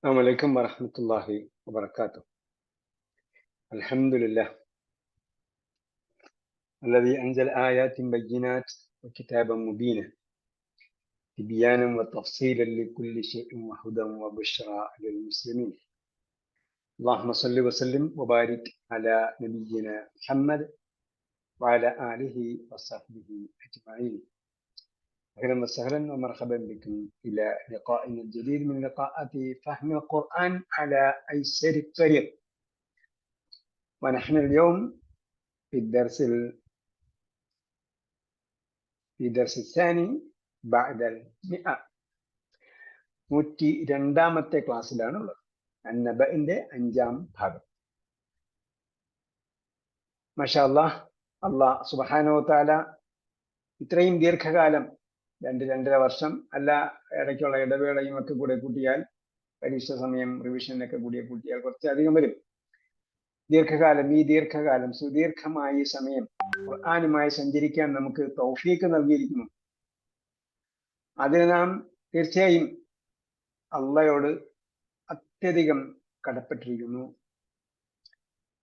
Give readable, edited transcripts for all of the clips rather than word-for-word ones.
السلام عليكم ورحمة الله وبركاته. الحمد لله الذي أنزل آيات بينات وكتابا مبينا تبيانا وتفصيلا لكل شيء وهدى وبشرى للمسلمين. اللهم صل وسلم وبارك على نبينا محمد وعلى آله وصحبه أجمعين. أهلا وسهلا ومرحبا بكم إلى لقائنا الجديد من لقاءات فهم القرآن على أيسر الطريق. ونحن اليوم في الدرس الثاني بعد المئة. 102ാമത്തെ ക്ലാസ്സിലാണുള്ളത്. അന്നബഇന്റെ 5ാം ഭാഗം. മാഷാ അല്ലാഹ്, അല്ലാഹ് സുബ്ഹാനഹു വ തആല ഇത്രയും ദീർഘകാലം 2-2.5 വർഷം അല്ല, ഇടയ്ക്കുള്ള ഇടവേളയും ഒക്കെ കൂടെ കൂട്ടിയാൽ, പരീക്ഷ സമയം റിവിഷനൊക്കെ കൂടി കൂട്ടിയാൽ കുറച്ചധികം വരും. ഈ ദീർഘകാലം സുദീർഘമായ സമയം ഖുർആനുമായി സഞ്ചരിക്കാൻ നമുക്ക് തൗഫീഖ് നൽകിയിരിക്കുന്നു. അതിന് നാം തീർച്ചയായും അള്ളയോട് അത്യധികം കടപ്പെട്ടിരിക്കുന്നു.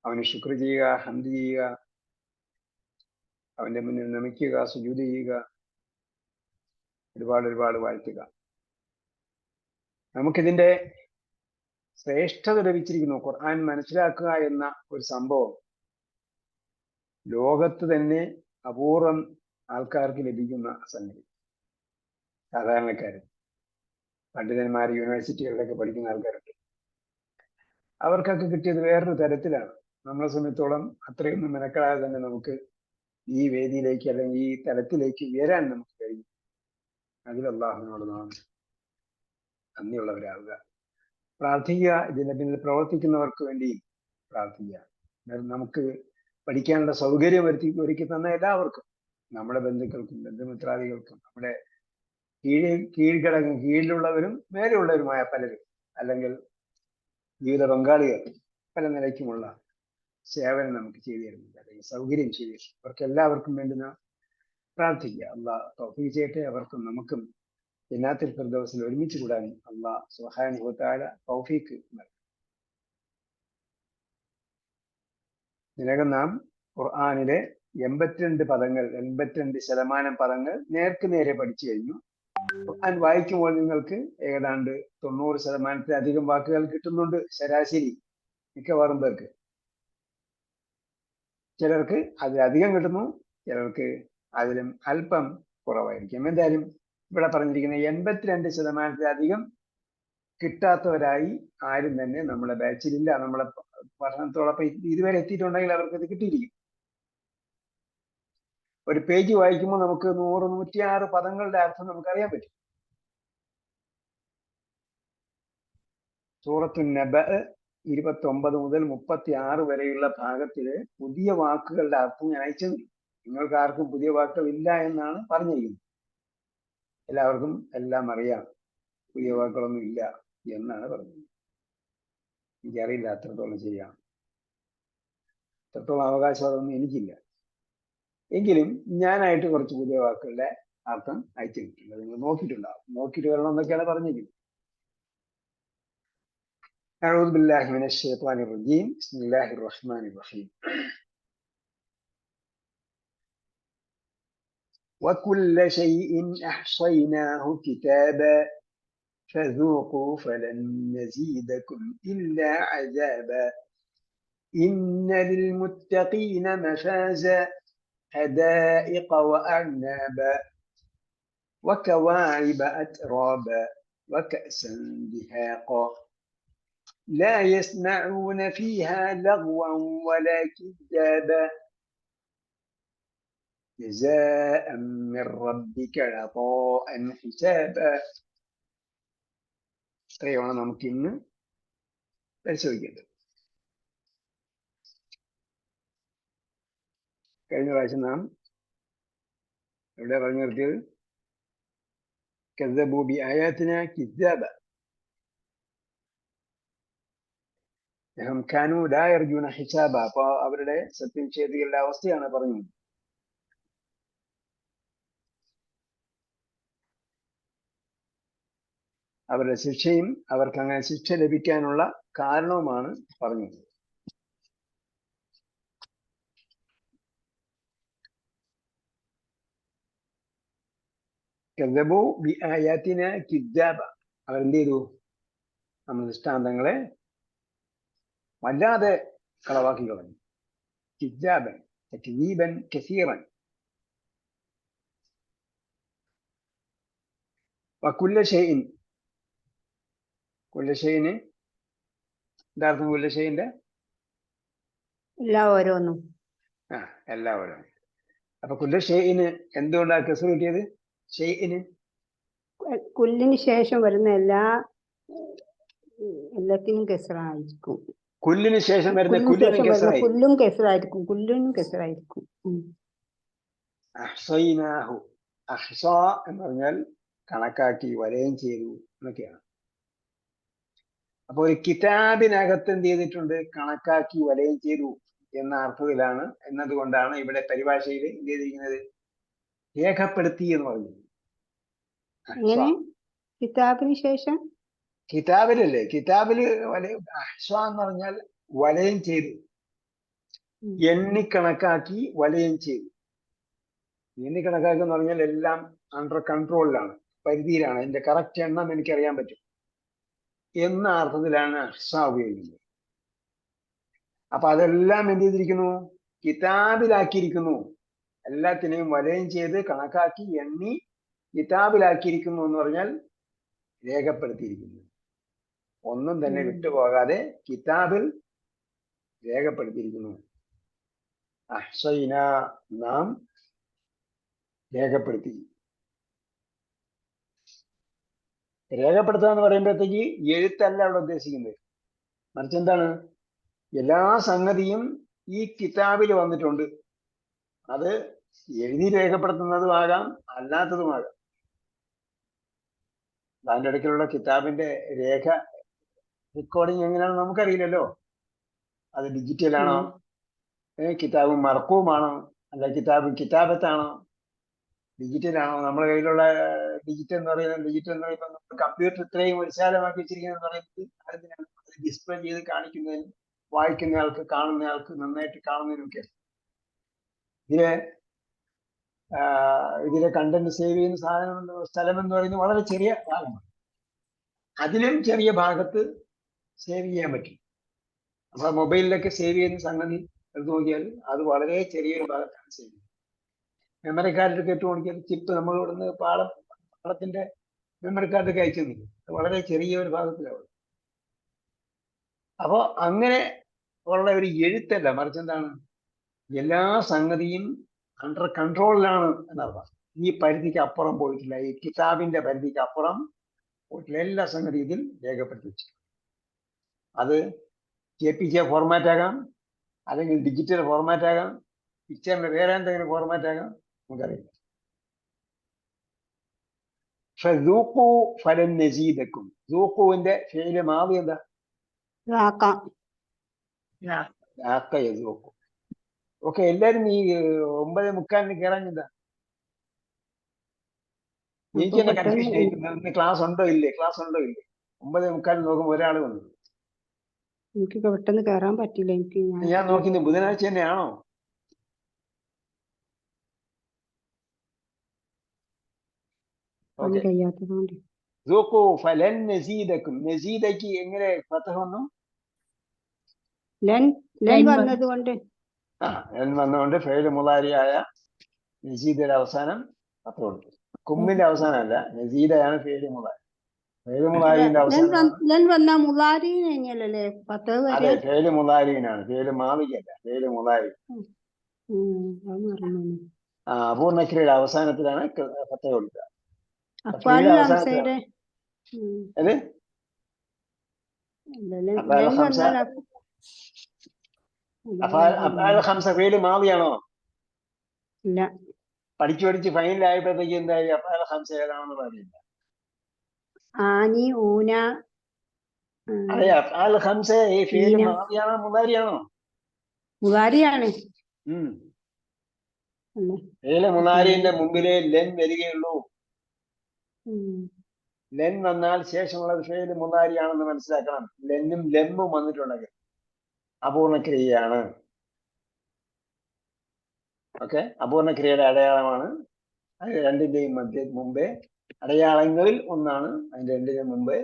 അവന് ശുക്ർ ചെയ്യുക, ഹംദ് ചെയ്യുക, അവന്റെ മുന്നിൽ നമിക്കുക, സുജൂദ് ചെയ്യുക, ഒരുപാട് വാഴ്ത്തുക. നമുക്കിതിന്റെ ശ്രേഷ്ഠത ലഭിച്ചിരിക്കുന്നു. ഖുർആൻ മനസ്സിലാക്കുക എന്ന ഒരു സംഭവം ലോകത്ത് തന്നെ അപൂർവം ആൾക്കാർക്ക് ലഭിക്കുന്ന സംഗതി. സാധാരണക്കാരൻ, പണ്ഡിതന്മാർ, യൂണിവേഴ്സിറ്റികളിലൊക്കെ പഠിക്കുന്ന ആൾക്കാരുണ്ട്. അവർക്കൊക്കെ കിട്ടിയത് വേറൊരു തരത്തിലാണ്. നമ്മളെ സംബന്ധിച്ചോളം അത്രയൊന്നും മെനക്കെടാതെ തന്നെ നമുക്ക് ഈ വേദിയിലേക്ക് അല്ലെങ്കിൽ ഈ തലത്തിലേക്ക് ഉയരാൻ നമുക്ക് കഴിയും. അതിൽ അല്ലാഹുവിനോട് നാം നന്ദിയുള്ളവരാവുക, പ്രാർത്ഥിക്കുക. ഇതിന്റെ പിന്നിൽ പ്രവർത്തിക്കുന്നവർക്ക് വേണ്ടി പ്രാർത്ഥിക്കുക. നമുക്ക് പഠിക്കാനുള്ള സൗകര്യം ഒരുക്കി തന്ന എല്ലാവർക്കും, നമ്മുടെ ബന്ധുക്കൾക്കും ബന്ധുമിത്രാദികൾക്കും, നമ്മുടെ കീഴിലുള്ളവരും മേലെയുള്ളവരുമായ പലരും, അല്ലെങ്കിൽ ജീവിത പങ്കാളികൾ പല നിലയ്ക്കുമുള്ള സേവനം നമുക്ക് ചെയ്തു തരുന്നുണ്ട്, അല്ലെങ്കിൽ സൗകര്യം ചെയ്തു തരും. അവർക്ക് എല്ലാവർക്കും വേണ്ടി നാം പ്രാർത്ഥിക്കുക. അല്ലാഹ് തൗഫീഖ് ചെയ്യട്ടെ. അവർക്കും നമുക്കും ജന്നാത്തുൽ ഫിർദൗസിൽ ഒരുമിച്ച് കൂടാൻ അല്ലാഹ് സുബ്ഹാനഹു വ തആല തൗഫീഖ് നൽകട്ടെ. ഇതിനകം നാം ഖുർആനിലെ 82% പദങ്ങൾ നേർക്ക് നേരെ പഠിച്ചു കഴിഞ്ഞു. ഖുർആൻ വായിക്കുമ്പോൾ നിങ്ങൾക്ക് ഏതാണ്ട് 90%-ലധികം വാക്കുകൾ കിട്ടുന്നുണ്ട് ശരാശരി മിക്കവാറും പേർക്ക്. ചിലർക്ക് അതിലധികം കിട്ടുന്നു, ചിലർക്ക് അതിലും അല്പം കുറവായിരിക്കും. എന്തായാലും ഇവിടെ പറഞ്ഞിരിക്കുന്ന 82%-ലധികം കിട്ടാത്തവരായി ആരും തന്നെ നമ്മുടെ ബാച്ചിലില്ല. നമ്മളെ പഠനത്തോടൊപ്പം ഇതുവരെ എത്തിയിട്ടുണ്ടെങ്കിൽ അവർക്ക് ഇത് കിട്ടിയിരിക്കും. ഒരു പേജ് വായിക്കുമ്പോൾ നമുക്ക് 100-106 പദങ്ങളുടെ അർത്ഥം നമുക്കറിയാൻ പറ്റും. സൂറത്തുൻ നബഅ 29 മുതൽ 36 വരെയുള്ള ഭാഗത്തില് പുതിയ വാക്കുകളുടെ അർത്ഥം ഞാൻ അയച്ചത്. നിങ്ങൾക്ക് ആർക്കും പുതിയ വാക്കുകൾ ഇല്ല എന്നാണ് പറഞ്ഞിരിക്കുന്നത്. എല്ലാവർക്കും എല്ലാം അറിയാം, പുതിയ വാക്കുകളൊന്നും ഇല്ല എന്നാണ് പറഞ്ഞത്. എനിക്കറിയില്ല അത്രത്തോളം ചെയ്യാം, അത്രത്തോളം അവകാശവാദമൊന്നും എനിക്കില്ല. എങ്കിലും ഞാനായിട്ട് കുറച്ച് പുതിയ വാക്കുകളുടെ അർത്ഥം അയച്ചിട്ടുണ്ട്. നിങ്ങൾ നോക്കിയിട്ടുണ്ടാവും. നോക്കിയിട്ട് വരണം എന്നൊക്കെയാണ് പറഞ്ഞിരിക്കുന്നത്. أعوذ بالله من الشيطان الرجيم. بسم الله الرحمن الرحيم. وكل شيء أحصيناه كتابا فذوقوا فلن نزيدكم إلا عذابا إن للمتقين مفازا حدائق وأعنابا وكواعب أترابا وكأسا دهاقا لا يسمعون فيها لغوا ولا كذابا جزاء من ربك عطاء حسابا. ഇത്രയാണ് നമുക്കിന്ന് പരിശോധിക്കേണ്ടത്. കഴിഞ്ഞ പ്രാവശ്യം നാം എവിടെ പറഞ്ഞു നിർത്തിയത്? കദ്ദബൂ ബിആയാതിനാ കിദ്ദാബ കാനൂ ലാ യർജൂന ഹിസാബ. അപ്പൊ അവരുടെ സത്യനിഷേധികളുടെ അവസ്ഥയാണ് പറഞ്ഞത്. അവരുടെ ശിക്ഷയും അവർക്ക് അങ്ങനെ ശിക്ഷ ലഭിക്കാനുള്ള കാരണവുമാണ് പറഞ്ഞത്. കദ്ദബൂ ബിആയാതിന കിദ്ദാബ, അവരെന്ത് ചെയ്തു? നമ്മുടെ ദൃഷ്ടാന്തങ്ങളെ വല്ലാതെ കളവാക്കി കളഞ്ഞു. കിദ്ദാബൻ തക്ദീബൻ കസീറൻ. വകുല്ല ഷൈഇൻ, കുല്ല ഷൈഇന് എന്താർത്ഥം? കുല്ല ഷൈഇന്റെ എല്ലാ ഓരോന്നും. എല്ലാ ഓരോന്നും. അപ്പൊ കുല്ല ഷൈഇന് എന്തുകൊണ്ടാണ് കസർ കിട്ടിയത്? ഷൈഇന് കുല്ലിന് ശേഷം വരുന്ന എല്ലാത്തിനും കെസറായിരിക്കും. കുല്ലിന് ശേഷം വരുന്ന കുല്ലിനും കസറായി. കുല്ലും കെസറായിരിക്കും. കുല്ലിനും കെസറായിരിക്കും. അഹ്സൈനാഹു, അഹ്സ എന്ന് പറഞ്ഞാൽ കണക്കാക്കി വലയം ചെയ്തു എന്നൊക്കെയാണ്. അപ്പൊ ഒരു കിതാബിനകത്ത് എന്ത് ചെയ്തിട്ടുണ്ട്? കണക്കാക്കി വലയം ചെയ്തു എന്ന അർത്ഥത്തിലാണ്, എന്നതുകൊണ്ടാണ് ഇവിടെ പരിഭാഷയിൽ എന്ത് ചെയ്തിരിക്കുന്നത്? രേഖപ്പെടുത്തി എന്ന് പറയുന്നത്. കിതാബിന് ശേഷം കിതാബിലല്ലേ? കിതാബില് അഹ്സ എന്ന് പറഞ്ഞാൽ വലയം ചെയ്തു, എണ്ണിക്കണക്കാക്കി വലയം ചെയ്തു. എണ്ണിക്കണക്കാക്കി എന്ന് പറഞ്ഞാൽ എല്ലാം അണ്ടർ കൺട്രോളിലാണ്, പരിധിയിലാണ്, അതിന്റെ കറക്റ്റ് എണ്ണം എനിക്കറിയാൻ പറ്റും എന്ന അർത്ഥത്തിലാണ് അഹ്സ ഉപയോഗിക്കുന്നത്. അപ്പൊ അതെല്ലാം എന്ത് ചെയ്തിരിക്കുന്നു? കിതാബിലാക്കിയിരിക്കുന്നു. എല്ലാത്തിനെയും വലയം ചെയ്ത് കണക്കാക്കി എണ്ണി കിതാബിലാക്കിയിരിക്കുന്നു എന്ന് പറഞ്ഞാൽ രേഖപ്പെടുത്തിയിരിക്കുന്നു. ഒന്നും തന്നെ വിട്ടുപോകാതെ കിതാബിൽ രേഖപ്പെടുത്തിയിരിക്കുന്നു. അഹ്സൈന, നാം രേഖപ്പെടുത്തി. രേഖപ്പെടുത്തുക എന്ന് പറയുമ്പോഴത്തേക്ക് എഴുത്തല്ല അവിടെ ഉദ്ദേശിക്കുന്നത്, മറിച്ച് എന്താണ്? എല്ലാ സംഗതിയും ഈ കിതാബിൽ വന്നിട്ടുണ്ട്. അത് എഴുതി രേഖപ്പെടുത്തുന്നതുമാകാം, അല്ലാത്തതുമാകാം. അതിൻ്റെ ഇടയ്ക്കുള്ള കിതാബിന്റെ രേഖ റെക്കോർഡിങ് എങ്ങനെയാണെന്ന് നമുക്കറിയില്ലല്ലോ. അത് ഡിജിറ്റലാണോ, കിതാബ് മർക്കൂമാണോ, അല്ല കിതാബ് കിതാബത്താണോ, ഡിജിറ്റലാണോ? നമ്മുടെ കയ്യിലുള്ള ഡിജിറ്റൽ എന്ന് പറയുമ്പോൾ കമ്പ്യൂട്ടർ ഇത്രയും വിശാലമാക്കി വെച്ചിരിക്കുന്നത് പറയുന്നത് അതിനാണ്, ഡിസ്പ്ലേ ചെയ്ത് കാണിക്കുന്നതിനും വായിക്കുന്ന ആൾക്ക്, കാണുന്ന ആൾക്ക് നന്നായിട്ട് കാണുന്നതിനൊക്കെ. ഇതിലെ കണ്ടന്റ് സേവ് ചെയ്യുന്ന സ്ഥലം എന്ന് പറയുന്നത് വളരെ ചെറിയ ഭാഗമാണ്. അതിലും ചെറിയ ഭാഗത്ത് സേവ് ചെയ്യാൻ പറ്റും. അപ്പൊ മൊബൈലിലൊക്കെ സേവ് ചെയ്യുന്ന സംഗതി എടുത്ത് നോക്കിയാൽ അത് വളരെ ചെറിയൊരു ഭാഗത്താണ് സേവ് ചെയ്യുന്നത്. മെമ്മറി കാർഡിലൊക്കെ ഇട്ട് നോക്കിയാൽ ചിപ്പ് നമ്മൾ ഇവിടുന്ന് പാടത്തിന്റെ മെമ്മറി കാർഡൊക്കെ അയച്ചു തന്നില്ല, അത് വളരെ ചെറിയ ഒരു ഭാഗത്തിലാണ്. അപ്പോൾ അങ്ങനെ ഉള്ള ഒരു എഴുത്തല്ല, മറിച്ച് എന്താണ്? എല്ലാ സംഗതിയും അണ്ടർ കൺട്രോളിലാണ് എന്നർത്ഥം. ഈ പരിധിക്ക് അപ്പുറം പോയിട്ടില്ല, ഈ കിതാബിന്റെ പരിധിക്ക് അപ്പുറം പോയിട്ടില്ല. എല്ലാ സംഗതി ഇതിൽ രേഖപ്പെടുത്തി വെച്ചു. അത് JPG ഫോർമാറ്റ് ആകാം, അല്ലെങ്കിൽ ഡിജിറ്റൽ ഫോർമാറ്റ് ആകാം, പിക്ചറിന്റെ വേറെ എന്തെങ്കിലും ഫോർമാറ്റ് ആകാം, നമുക്കറിയില്ല. ഫദൂഖു ഫലൻ നസീദക്കും. ദൂഖുവിന്റെ ഫിഅ്ൽ മാദി എന്താ? ഓക്കെ, എല്ലാരും ഈ 9:45 കയറാഞ്ഞെന്താ? എനിക്ക് തന്നെ കൺഫ്യൂഷൻ ആയിരുന്നു. ക്ലാസ് ഉണ്ടോ ഇല്ലേ 9:45 നോക്കുമ്പോൾ ഒരാൾ വന്നു. എനിക്ക് പെട്ടെന്ന് കയറാൻ പറ്റില്ല. ഞാൻ നോക്കിയത് ബുധനാഴ്ച തന്നെയാണോ? നസീദയ്ക്ക് എങ്ങനെ ഫതഹ് വന്നു? വന്നുകൊണ്ട് ഫെയിൽ മുളാരിയായ നസീദയുടെ അവസാനം ഫതഹ് കൊടുത്തു. കുമ്മിന്റെ അവസാനമല്ല, നസീദയാണ് ഫെയിൽ മുളാരി. ഫെയിൽ മുളാരിന്റെ അവസാനം അതെ, ഫെയിൽ മുളാരിനാണ്, ഫെയിൽ മാദിക്കല്ല, ഫെയിൽ മുളാരി. അപൂർണക്രിയയുടെ അവസാനത്തിലാണ് ഫതഹ് കൊടുക്കുക. മാദിയാണോ? പഠിച്ചു ഫൈനലായപ്പോഴത്തേക്ക് എന്തായി? അഫ്ആൽ ഖംസ ഏതാണെന്ന് പറഞ്ഞില്ല. അതെ, അഫ്ആൽ ഖംസ ഈ ഫിഅൽ മാദിയാണോ മുളാരിയാണോ? മുളാരിയാണ്. ഫിഅൽ മുളാരിന്റെ മുമ്പിലേ ലൻ വരികയുള്ളൂ. ലെൻ വന്നാൽ ശേഷമുള്ളത് ഫേല് മുതാരിയാണെന്ന് മനസ്സിലാക്കണം. ലെന്നും ലെമ്മും വന്നിട്ടുണ്ടെങ്കിൽ അപൂർണക്രിയയാണ്. ഓക്കെ, അപൂർണക്രിയയുടെ അടയാളമാണ്. അത് രണ്ടിന്റെയും മുമ്പേ അടയാളങ്ങളിൽ ഒന്നാണ്. അതിന്റെ രണ്ടിനും മുമ്പ്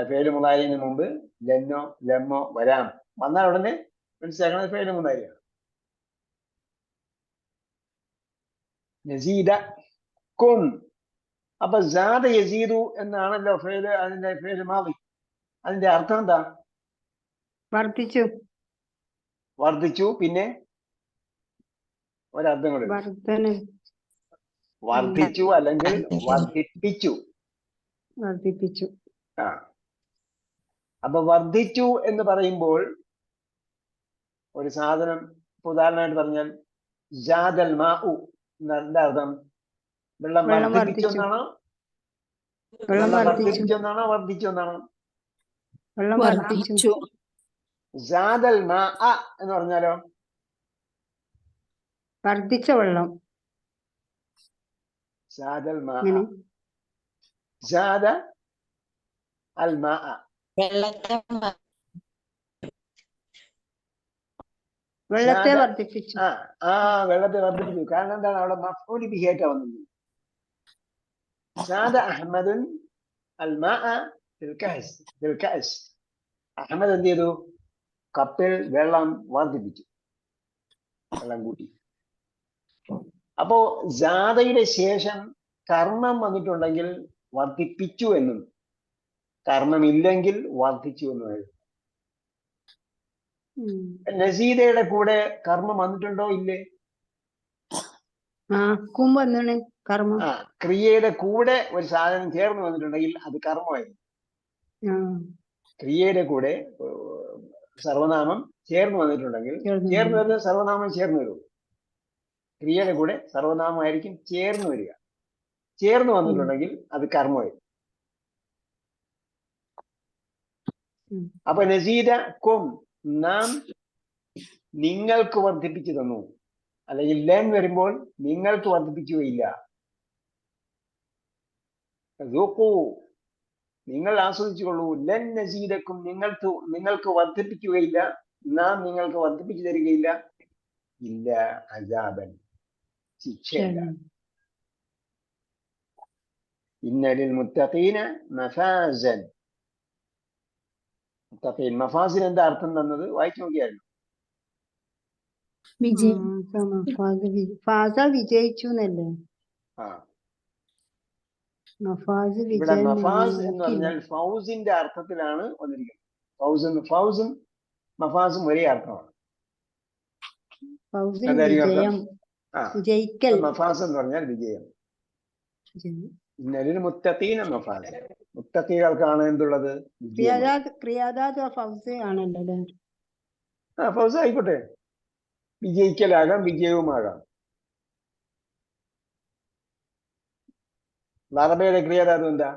ഫേല് മുതാരിന് മുമ്പ് ലെന്നോ ലെമ്മോ വരാം. വന്നാൽ ഉടനെ മനസ്സിലാക്കണം ഫേല് മുതാരിയാണ്. യസീദ കും. അപ്പൊ സാദ യസീദു എന്നാണല്ലോ ഫേല്, അതിന്റെ ഫേല് മാറി. അതിന്റെ അർത്ഥം എന്താ? വർദ്ധിച്ചു. വർദ്ധിച്ചു. പിന്നെ ഒരർത്ഥം കൂടെ, വർധന. വർദ്ധിച്ചു അല്ലെങ്കിൽ വർദ്ധിപ്പിച്ചു. വർദ്ധിപ്പിച്ചു. ആ, അപ്പൊ വർദ്ധിച്ചു എന്ന് പറയുമ്പോൾ ഒരു സാധനം ഉദാഹരണമായിട്ട് പറഞ്ഞാൽ ജാദൽ മാഉ എന്താ അർത്ഥം? വെള്ളം വർദ്ധിപ്പിച്ചു എന്നാണോ? വെള്ളം വർദ്ധിപ്പിച്ചു എന്നാണോ വർദ്ധിച്ചു എന്നാണോ? വെള്ളം വർദ്ധിച്ചു. ജാദൽ മാ എന്ന് പറഞ്ഞാലോ? വർദ്ധിച്ച വെള്ളം. ജാദൽ മാ, ജാദ അൽ മാ, വെള്ളത്തെ വർദ്ധിപ്പിച്ചു. വെള്ളത്തെ വർദ്ധിപ്പിച്ചു. കാരണം എന്താണ്? അവിടെ മഫ്ഊലി ബിഹി ആയിട്ടാ വന്നത്. ജാദ അഹ്മദുൻ അൽ മാ ഫിൽ കഅസ്. അഹ്മദ് എന്ത് ചെയ്തു? കപ്പിൽ വെള്ളം വർദ്ധിപ്പിച്ചു, വെള്ളം കൂട്ടി. അപ്പോ ജാദയുടെ ശേഷം കർമ്മം വന്നിട്ടുണ്ടെങ്കിൽ വർദ്ധിപ്പിച്ചു എന്നും, കർമ്മമില്ലെങ്കിൽ വർദ്ധിച്ചു എന്നും എഴുതും. നസീദയുടെ കൂടെ കർമ്മം വന്നിട്ടുണ്ടോ? ഇല്ലേ? കർമ്മം. ക്രിയയുടെ കൂടെ ഒരു സാധനം ചേർന്ന് വന്നിട്ടുണ്ടെങ്കിൽ അത് കർമ്മമായിരുന്നു. ക്രിയയുടെ കൂടെ സർവനാമം ചേർന്ന് വന്നിട്ടുണ്ടെങ്കിൽ, ചേർന്ന് വരുന്ന സർവനാമം ചേർന്ന് വരും. ക്രിയയുടെ കൂടെ സർവനാമമായിരിക്കും ചേർന്ന് വരിക. ചേർന്ന് വന്നിട്ടുണ്ടെങ്കിൽ അത് കർമ്മമായിരുന്നു. അപ്പൊ നസീദ കും, നാം നിങ്ങൾക്ക് വർദ്ധിപ്പിച്ചു തന്നു. അല്ലെങ്കിൽ ലെൻ വരുമ്പോൾ നിങ്ങൾക്ക് വർദ്ധിപ്പിക്കുകയില്ല. നിങ്ങൾ ആസ്വദിച്ചുകൊള്ളൂ. ലെൻ നസീദക്കും, നിങ്ങൾക്ക് വർദ്ധിപ്പിക്കുകയില്ല, നാം നിങ്ങൾക്ക് വർദ്ധിപ്പിച്ചു തരികയില്ല. ഇല്ല അജാബൻ, ശിക്ഷയില്ല. ഇന്നലിൽ മുത്തഖീന മഫാസൻ. മുത്തഖീൻ, മഫാസിൻ എന്താ അർത്ഥം തന്നത്? വായിച്ചു നോക്കിയായിരുന്നു. വിജയിച്ചു എന്നല്ലേ? ഇവിടെ മഫാസ് എന്ന് പറഞ്ഞാൽ ഫൗസിന്റെ അർത്ഥത്തിലാണ് വന്നിരിക്കുന്നത്. ഫൗസും മഫാസും ഒരേ അർത്ഥമാണ്. മഫാസ് എന്ന് പറഞ്ഞാൽ വിജയം. ഇന്നലിൽ മുത്തഖീന മഫാസ്, മുത്തഖീകൾക്കാണ് എന്തുള്ളത്? ഫൗസ് ആയിക്കോട്ടെ, വിജയിക്കലാകാം, വിജയവുമാകാം. ലറബയുടെ ക്രിയാധാതു എന്താ?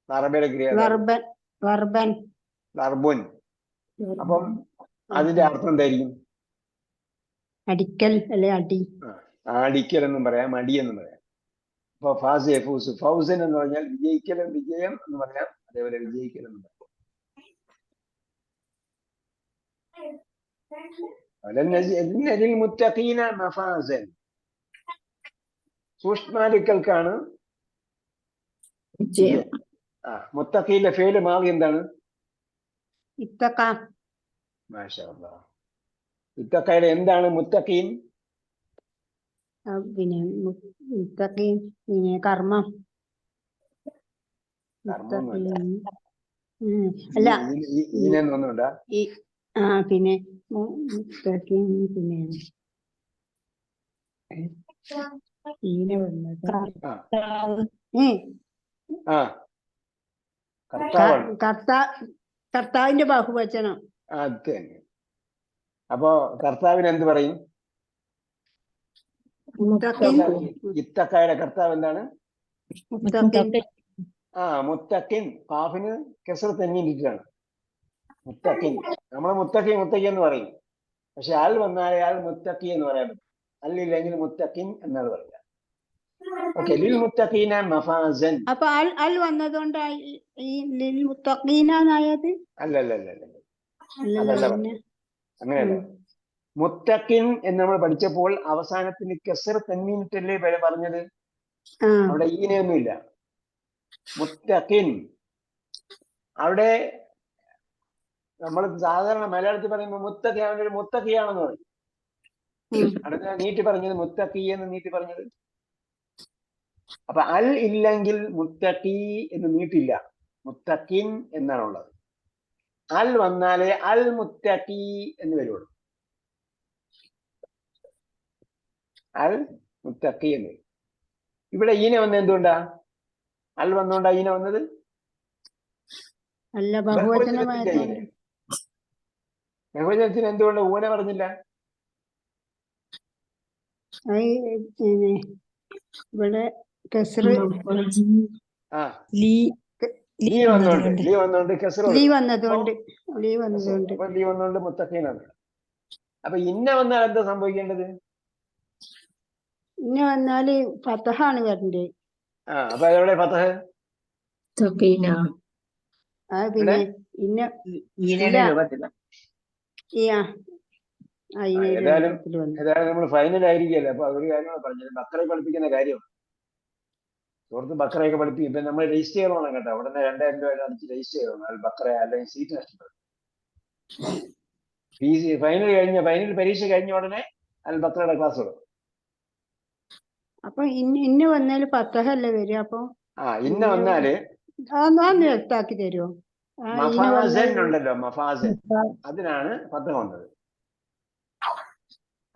ലറബയുടെ ക്രിയാധാതു ലർബുൻ. അപ്പം അതിന്റെ അർത്ഥം എന്തായിരിക്കും? അടിക്കൽ അല്ലെ? അടി. അടിക്കൽ എന്നും പറയാം, അടി എന്നും പറയാം. അപ്പൊ ഫാസ് യഫൂസ്, ഫൗസൻ എന്ന് പറഞ്ഞാൽ വിജയിക്കലും, വിജയം എന്ന് പറയാം. അതേപോലെ വിജയിക്കൽ എന്ന് പറയാം. മുത്തഖീന മഫാസൻ, സൂക്ഷ്മാലുക്കൾക്കാണ് വിജയം. മുത്തഖീന്റെ ഫേല് മാറി എന്താണ്? മാഷാ അല്ലാഹ്. ഇത്തക്കയുടെ എന്താണ് മുത്തഖീൻ? പിന്നെ മുത്തഖീൻ കർമ്മം. അല്ല, ഈനൊന്നുണ്ടാ? പിന്നെ മുത്തഖീൻ, പിന്നെ ഈന വന്നത് കർത്താവിന്റെ ബഹുവചനം. അത് തന്നെ. അപ്പോ കർത്താവിന് എന്ത് പറയും? ഇത്തക്കായുടെ കർത്താവ് എന്താണ്? മുത്തഖിൻ. കാഫിന് കെസർ തെന്നിയിട്ടാണ് മുത്തഖിൻ. നമ്മള് മുത്തഖി എന്ന് പറയും. പക്ഷെ ആൾ വന്നാൽ അയാൾ മുത്തഖി എന്ന് പറയാൻ പറ്റും. അല്ലില്ലെങ്കിൽ മുത്തഖിൻ എന്നാണ് പറയുക. ഓക്കെ, ലിൽ മുത്തഖീന മഫാസൻ. അപ്പൊ അൽ വന്നതുകൊണ്ട് ഈ ലിൽ മുത്തഖീനായത് അല്ല അല്ല അല്ല അല്ല, അല്ലല്ലോ അതല്ല പിന്നെ. പറഞ്ഞത്, അങ്ങനെയല്ല. മുത്തഖിൻ എന്ന് നമ്മൾ പഠിച്ചപ്പോൾ അവസാനത്തിന് കെസർ തെന്നീനിട്ടല്ലേ പറഞ്ഞത്, ആ അവിടെ ഈനയൊന്നുമില്ല. മുത്തഖിൻ അവിടെ നമ്മൾ സാധാരണ മലയാളത്തിൽ പറയുമ്പോൾ മുത്തഖി, അവനൊരു മുത്തഖിയാണെന്ന് പറയും. അവിടെ നീട്ടി പറഞ്ഞത് മുത്തഖി എന്ന് നീട്ടി പറഞ്ഞത്. അപ്പൊ അൽ ഇല്ലെങ്കിൽ മുത്തഖി എന്ന് നീട്ടില്ല, മുത്തഖിൻ എന്നാണ് ഉള്ളത്. അൽ വന്നാലേ അൽ മുത്തഖി എന്ന് വരുള്ളൂ. അൽ മുത്തഖി എന്ന് വരും. ഇവിടെ ഈന വന്നത് എന്തുകൊണ്ടാ? അൽ വന്നുകൊണ്ടാ ഈന വന്നത്? അല്ല, ബഹുവചനത്തിന്റെ ഈന. ബഹുവചനത്തിന് എന്തുകൊണ്ട് ഊന പറഞ്ഞില്ല? ഇവിടെ കെസറ് ആ ലീ വന്നോണ്ട് കെസർ ലീ വന്നതുകൊണ്ട് മുത്തഖീനാണ്. അപ്പൊ ഇന്ന വന്നാൽ എന്താ സംഭവിക്കേണ്ടത്? ഇന്ന വന്നാല് ഫതഹാണ് വരണ്ടേ. ആ, അപ്പൊ അതെവിടെ ഫതഹ്? പിന്നെ ഇന്ന ഏതായാലും നമ്മൾ ഫൈനൽ ആയിരിക്കല്ലേ. അപ്പൊ ഒരു കാര്യമാണ് പറഞ്ഞത്, ബക്കറ പഠിപ്പിക്കുന്ന കാര്യമാണ്. സുഹൃത്ത് ബക്കറയൊക്കെ പഠിപ്പിക്കും. ഇപ്പൊ നമ്മൾ രജിസ്റ്റർ ചെയ്യണം കേട്ടോ, ഉടനെ 2000 രൂപ അടിച്ച് രജിസ്റ്റർ ചെയ്യണം. അത് ബക്കറ അല്ലെങ്കിൽ സീറ്റ് നഷ്ടപ്പെടും. ഫൈനൽ പരീക്ഷ കഴിഞ്ഞ ഉടനെ അൽ ബക്കറയുടെ ക്ലാസ് തുടങ്ങും. അപ്പൊ ഇന്ന വന്നാല് ഫതഹല്ലേ വരിക? അപ്പൊ ഇന്ന വന്നാല് അതൊന്ന് വ്യക്താക്കി തരുമോ? മഫാസൻ ഉണ്ടല്ലോ, മഫാസൻ, അതിനാണ് ഫതഹ് വന്നത്.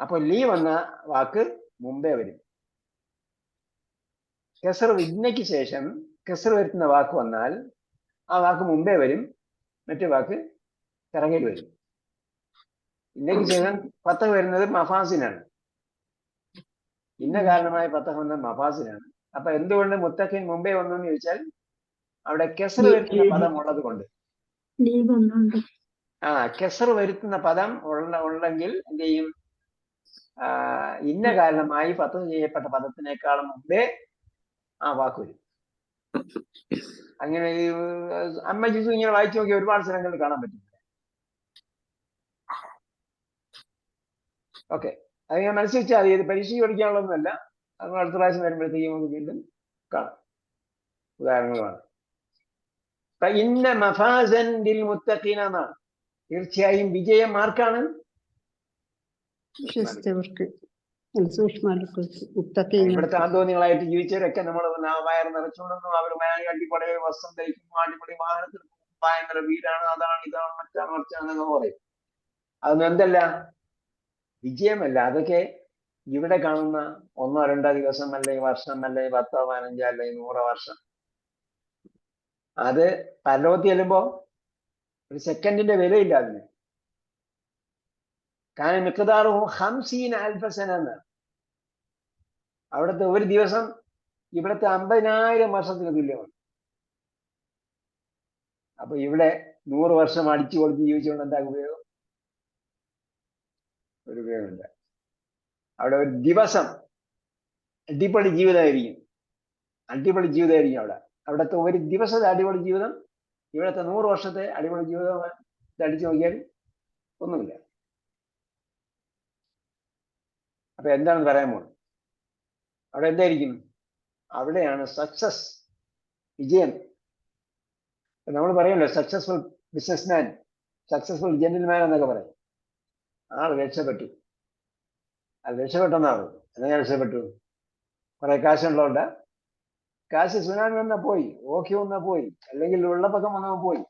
അപ്പൊ ലീ വന്ന വാക്ക് മുമ്പേ വരും. കെസർ ഇന്നയ്ക്ക് ശേഷം കെസർ വരുത്തുന്ന വാക്ക് വന്നാൽ ആ വാക്ക് മുമ്പേ വരും, മറ്റേ വാക്ക് പിറകിൽ വരും. ഇന്നയ്ക്ക് ശേഷം ഫതഹ് വരുന്നത് മഫാസിനാണ്. ഇന്ന കാരണമായ ഫതഹ് വന്നത് മഫാസിനാണ്. അപ്പൊ എന്തുകൊണ്ട് മുത്തഖിൻ മുമ്പേ വന്നെന്ന് ചോദിച്ചാൽ അവിടെ കെസർ വരുത്തുന്ന പദം ഉള്ളത് കൊണ്ട്. കെസർ വരുത്തുന്ന പദം ഉണ്ടെങ്കിൽ എന്ത് ചെയ്യും? ഇന്ന കാരണമായി ഫതഹ് ചെയ്യപ്പെട്ട പദത്തിനേക്കാളും മുമ്പേ ആ വാക്ക് വരും. അങ്ങനെ അമ്മ ജിസു ഇങ്ങനെ വായിച്ചു നോക്കി ഒരുപാട് സ്ഥലങ്ങളിൽ കാണാൻ പറ്റും. ഓക്കെ, അത് ഞാൻ മനസ്സിൽ വെച്ചാൽ മതി. ഇത് പരീക്ഷയ്ക്ക് പഠിക്കാനുള്ളതൊന്നുമല്ല. അത് അടുത്ത പ്രാവശ്യം വരുമ്പോഴത്തേക്കും നമുക്ക് വീണ്ടും കാണാം. ഉദാഹരണങ്ങളാണ്. ഇന്ന മഫാസൻ ലിൽ മുത്തഖീന എന്നാണ്. തീർച്ചയായും വിജയം ആർക്കാണ്? ഇവിടുത്തെ ആന്തോന്നികളായിട്ട് ജീവിച്ചവരൊക്കെ നമ്മൾ വയറ് നിറച്ചുകൊണ്ടൊന്നും അവർ അടിപൊളി വസ്ത്രം ധരിക്കുന്നു, അടിപൊളി വാഹനത്തിൽ ഭയങ്കര വീടാണ്, അതാണ് ഇതാണ് മറ്റാണ് മറിച്ചാണെന്ന് പറയും. അതൊന്നും എന്തല്ല? വിജയമല്ല. അതൊക്കെ ഇവിടെ കാണുന്ന 1 or 2 ദിവസം, അല്ലെങ്കിൽ വർഷം, അല്ലെങ്കിൽ 10, 15, അല്ലെങ്കിൽ 100 വർഷം. അത് പരലോകത്ത് ചെല്ലുമ്പോ ഒരു സെക്കൻഡിന്റെ വിലയില്ല അതിന്. കാരണം മിഖ്ദാറുഹു 50,000 സന എന്നാണ്. അവിടുത്തെ ഒരു ദിവസം ഇവിടുത്തെ 50,000 വർഷത്തിന് തുല്യമാണ്. അപ്പൊ ഇവിടെ 100 വർഷം അടിച്ചു പൊളിച്ച് ജീവിച്ചുകൊണ്ട് എന്താ ഉപയോഗം? ഒരു ഉപയോഗമില്ല. അവിടെ ഒരു ദിവസം അടിപൊളി ജീവിതമായിരിക്കും, അവിടുത്തെ ഒരു ദിവസത്തെ അടിപൊളി ജീവിതം ഇവിടുത്തെ 100 വർഷത്തെ അടിപൊളി ജീവിതം അടിച്ചു നോക്കിയാൽ ഒന്നുമില്ല. അപ്പൊ എന്താണെന്ന് പറയാൻ പോകുന്നത്? അവിടെ എന്തായിരിക്കും? അവിടെയാണ് സക്സസ്, വിജയം. നമ്മൾ പറയുമല്ലോ സക്സസ്ഫുൾ ബിസിനസ്മാൻ, സക്സസ്ഫുൾ ജെന്റിൽമാൻ എന്നൊക്കെ പറയും. ആൾ രക്ഷപ്പെട്ടു. അത് രക്ഷപ്പെട്ടെന്നാ പറയും. എങ്ങനെ രക്ഷപ്പെട്ടു? കുറെ കാശുള്ളതുകൊണ്ട്. കാശ് സുനാമി വന്നാ പോയി, ഓഖി വന്നാ പോയി, അല്ലെങ്കിൽ വെള്ളപ്പൊക്കം വന്നപ്പോൾ പോയി.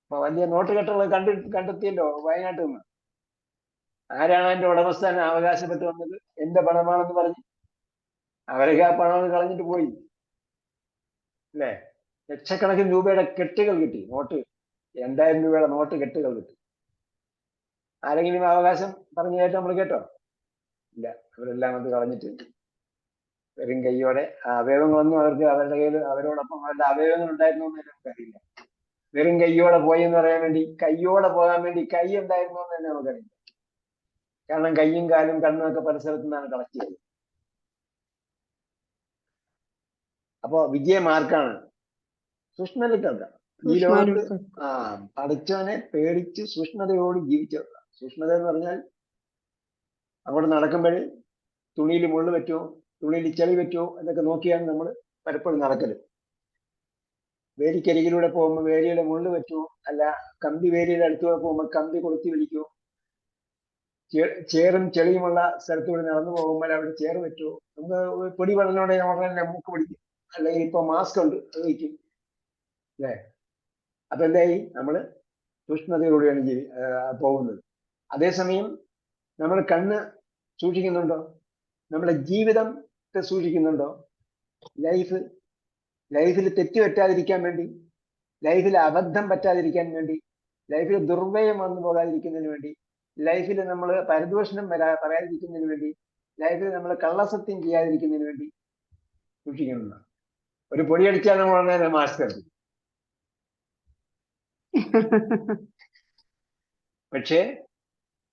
അപ്പൊ വലിയ നോട്ട് കെട്ടുകൾ കണ്ടെത്തിയല്ലോ വയനാട്ടിൽ നിന്ന്. ആരാണ് അതിന്റെ ഉടമസ്ഥാനം അവകാശപ്പെട്ട് വന്നത്? എന്റെ പണമാണെന്ന് പറഞ്ഞു. അവരൊക്കെ ആ പണം കളഞ്ഞിട്ട് പോയി അല്ലേ? ലക്ഷക്കണക്കിന് രൂപയുടെ കെട്ടുകൾ കിട്ടി, നോട്ട്, 2000 രൂപയുടെ നോട്ട് കെട്ടുകൾ കിട്ടി. ആരെങ്കിലും അവകാശം പറഞ്ഞു കേട്ടോ? നമ്മൾ കേട്ടോ? ഇല്ല. അവരെല്ലാം അത് കളഞ്ഞിട്ട് വെറും കൈയോടെ, അവയവങ്ങളൊന്നും അവർക്ക് അവരുടെ കയ്യിൽ, അവരോടൊപ്പം അവരുടെ അവയവങ്ങൾ ഉണ്ടായിരുന്നു എന്ന് നമുക്കറിയില്ല. വെറും കൈയോടെ പോയി എന്ന് പറയാൻ വേണ്ടി, കൈയോടെ പോകാൻ വേണ്ടി കൈ ഉണ്ടായിരുന്നു എന്ന് തന്നെ നമുക്കറിയില്ല. കാരണം കൈയും കാലും കണ്ണും ഒക്കെ പല സ്ഥലത്തു നിന്നാണ് കളക്ട് ചെയ്തത്. അപ്പോ വിജയം ആർക്കാണ്? സൂക്ഷ്മതയ്ക്കാണ്. ഈ ലോകത്ത് പഠിച്ചവനെ പേടിച്ച് സൂക്ഷ്മതയോട് ജീവിച്ചവരാണ്. സൂക്ഷ്മത എന്ന് പറഞ്ഞാൽ അവിടെ നടക്കുമ്പോഴേ തുണിയിൽ മുള്ളു പറ്റുമോ, തുണിയിൽ ചെളി പറ്റുമോ എന്നൊക്കെ നോക്കിയാണ് നമ്മൾ പലപ്പോഴും നടക്കല്. വേലിക്കരികിലൂടെ പോകുമ്പോൾ വേലിയുടെ മുള്ളു പറ്റുമോ, അല്ല കമ്പി വേലിയുടെ അടുത്തൂടെ പോകുമ്പോൾ കമ്പി കൊളുത്തി വലിക്കുമോ, ചേറും ചെളിയുമുള്ള സ്ഥലത്തൂടെ നടന്നു പോകുമ്പോൾ അവിടെ ചേറ് പറ്റുമോ, നമുക്ക് പൊടി വെള്ളനോടെ ഉടനെ മൂക്ക് പിടിക്കും, അല്ലെങ്കിൽ ഇപ്പൊ മാസ്ക് ഉണ്ട് അത് വയ്ക്കും അല്ലേ. അപ്പൊ എന്തായി, നമ്മള് സൂക്ഷ്മതയോടെയാണ് പോകുന്നത്. അതേസമയം നമ്മൾ കണ്ണ് സൂക്ഷിക്കുന്നുണ്ടോ? നമ്മുടെ ജീവിതത്തെ സൂക്ഷിക്കുന്നുണ്ടോ? ലൈഫിൽ തെറ്റ് പറ്റാതിരിക്കാൻ വേണ്ടി, ലൈഫിൽ അബദ്ധം പറ്റാതിരിക്കാൻ വേണ്ടി, ലൈഫിൽ ദുർവ്യയം വന്നു പോകാതിരിക്കുന്നതിന് വേണ്ടി, ലൈഫിൽ നമ്മൾ പരദൂഷണം പറയാതിരിക്കുന്നതിന് വേണ്ടി, ലൈഫിൽ നമ്മൾ കള്ളസത്യം ചെയ്യാതിരിക്കുന്നതിന് വേണ്ടി സൂക്ഷിക്കണം. ഒരു പൊടി അടിച്ചാൽ നമ്മൾ ഉടനെ മാസ്ക് എടുക്കും. പക്ഷേ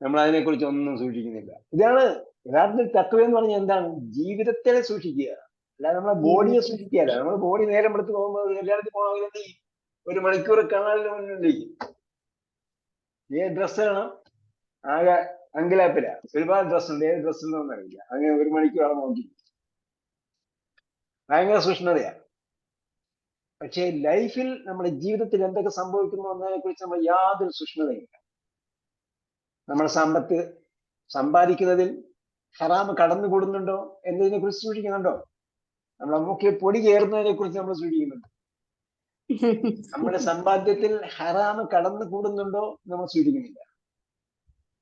നമ്മൾ അതിനെക്കുറിച്ച് ഒന്നും സൂക്ഷിക്കുന്നില്ല. ഇതാണ് യഥാർത്ഥത്തിൽ തഖ്വ എന്ന് പറഞ്ഞാൽ എന്താണ്? ജീവിതത്തെ സൂക്ഷിക്കുക, അല്ലാതെ നമ്മളെ ബോഡിയെ സൂക്ഷിക്കുകയല്ല. നമ്മൾ ബോഡി നേരം എടുത്ത് പോകുമ്പോൾ കല്യാണത്തിൽ പോകണമെങ്കിൽ 1 മണിക്കൂർ കാണാനുള്ള മുന്നിലേക്ക് ഏത് ഡ്രസ്സ് വേണം, ആകെ അങ്കിലാപ്പില ഒരുപാട് ഡ്രസ്സ് ഉണ്ട്, ഏത് ഡ്രസ്സ് ഉണ്ടോന്ന് അറിയില്ല. അങ്ങനെ 1 മണിക്കൂർ അവിടെ നോക്കി, ഭയങ്കര സൂക്ഷ്മതയാണ്. പക്ഷേ ലൈഫിൽ നമ്മുടെ ജീവിതത്തിൽ എന്തൊക്കെ സംഭവിക്കുന്നു എന്നതിനെ കുറിച്ച് നമ്മൾ യാതൊരു സൂക്ഷ്മതയില്ല. നമ്മുടെ സമ്പത്ത് സമ്പാദിക്കുന്നതിൽ ഹറാമ് കടന്നുകൂടുന്നുണ്ടോ എന്നതിനെ കുറിച്ച് സൂക്ഷിക്കുന്നുണ്ടോ? നമ്മളെ മൂക്കിൽ പൊടി കയറുന്നതിനെ കുറിച്ച് നമ്മൾ സൂക്ഷിക്കുന്നുണ്ടോ? നമ്മുടെ സമ്പാദ്യത്തിൽ ഹറാമ് കടന്നു കൂടുന്നുണ്ടോ നമ്മൾ സൂക്ഷിക്കുന്നില്ല.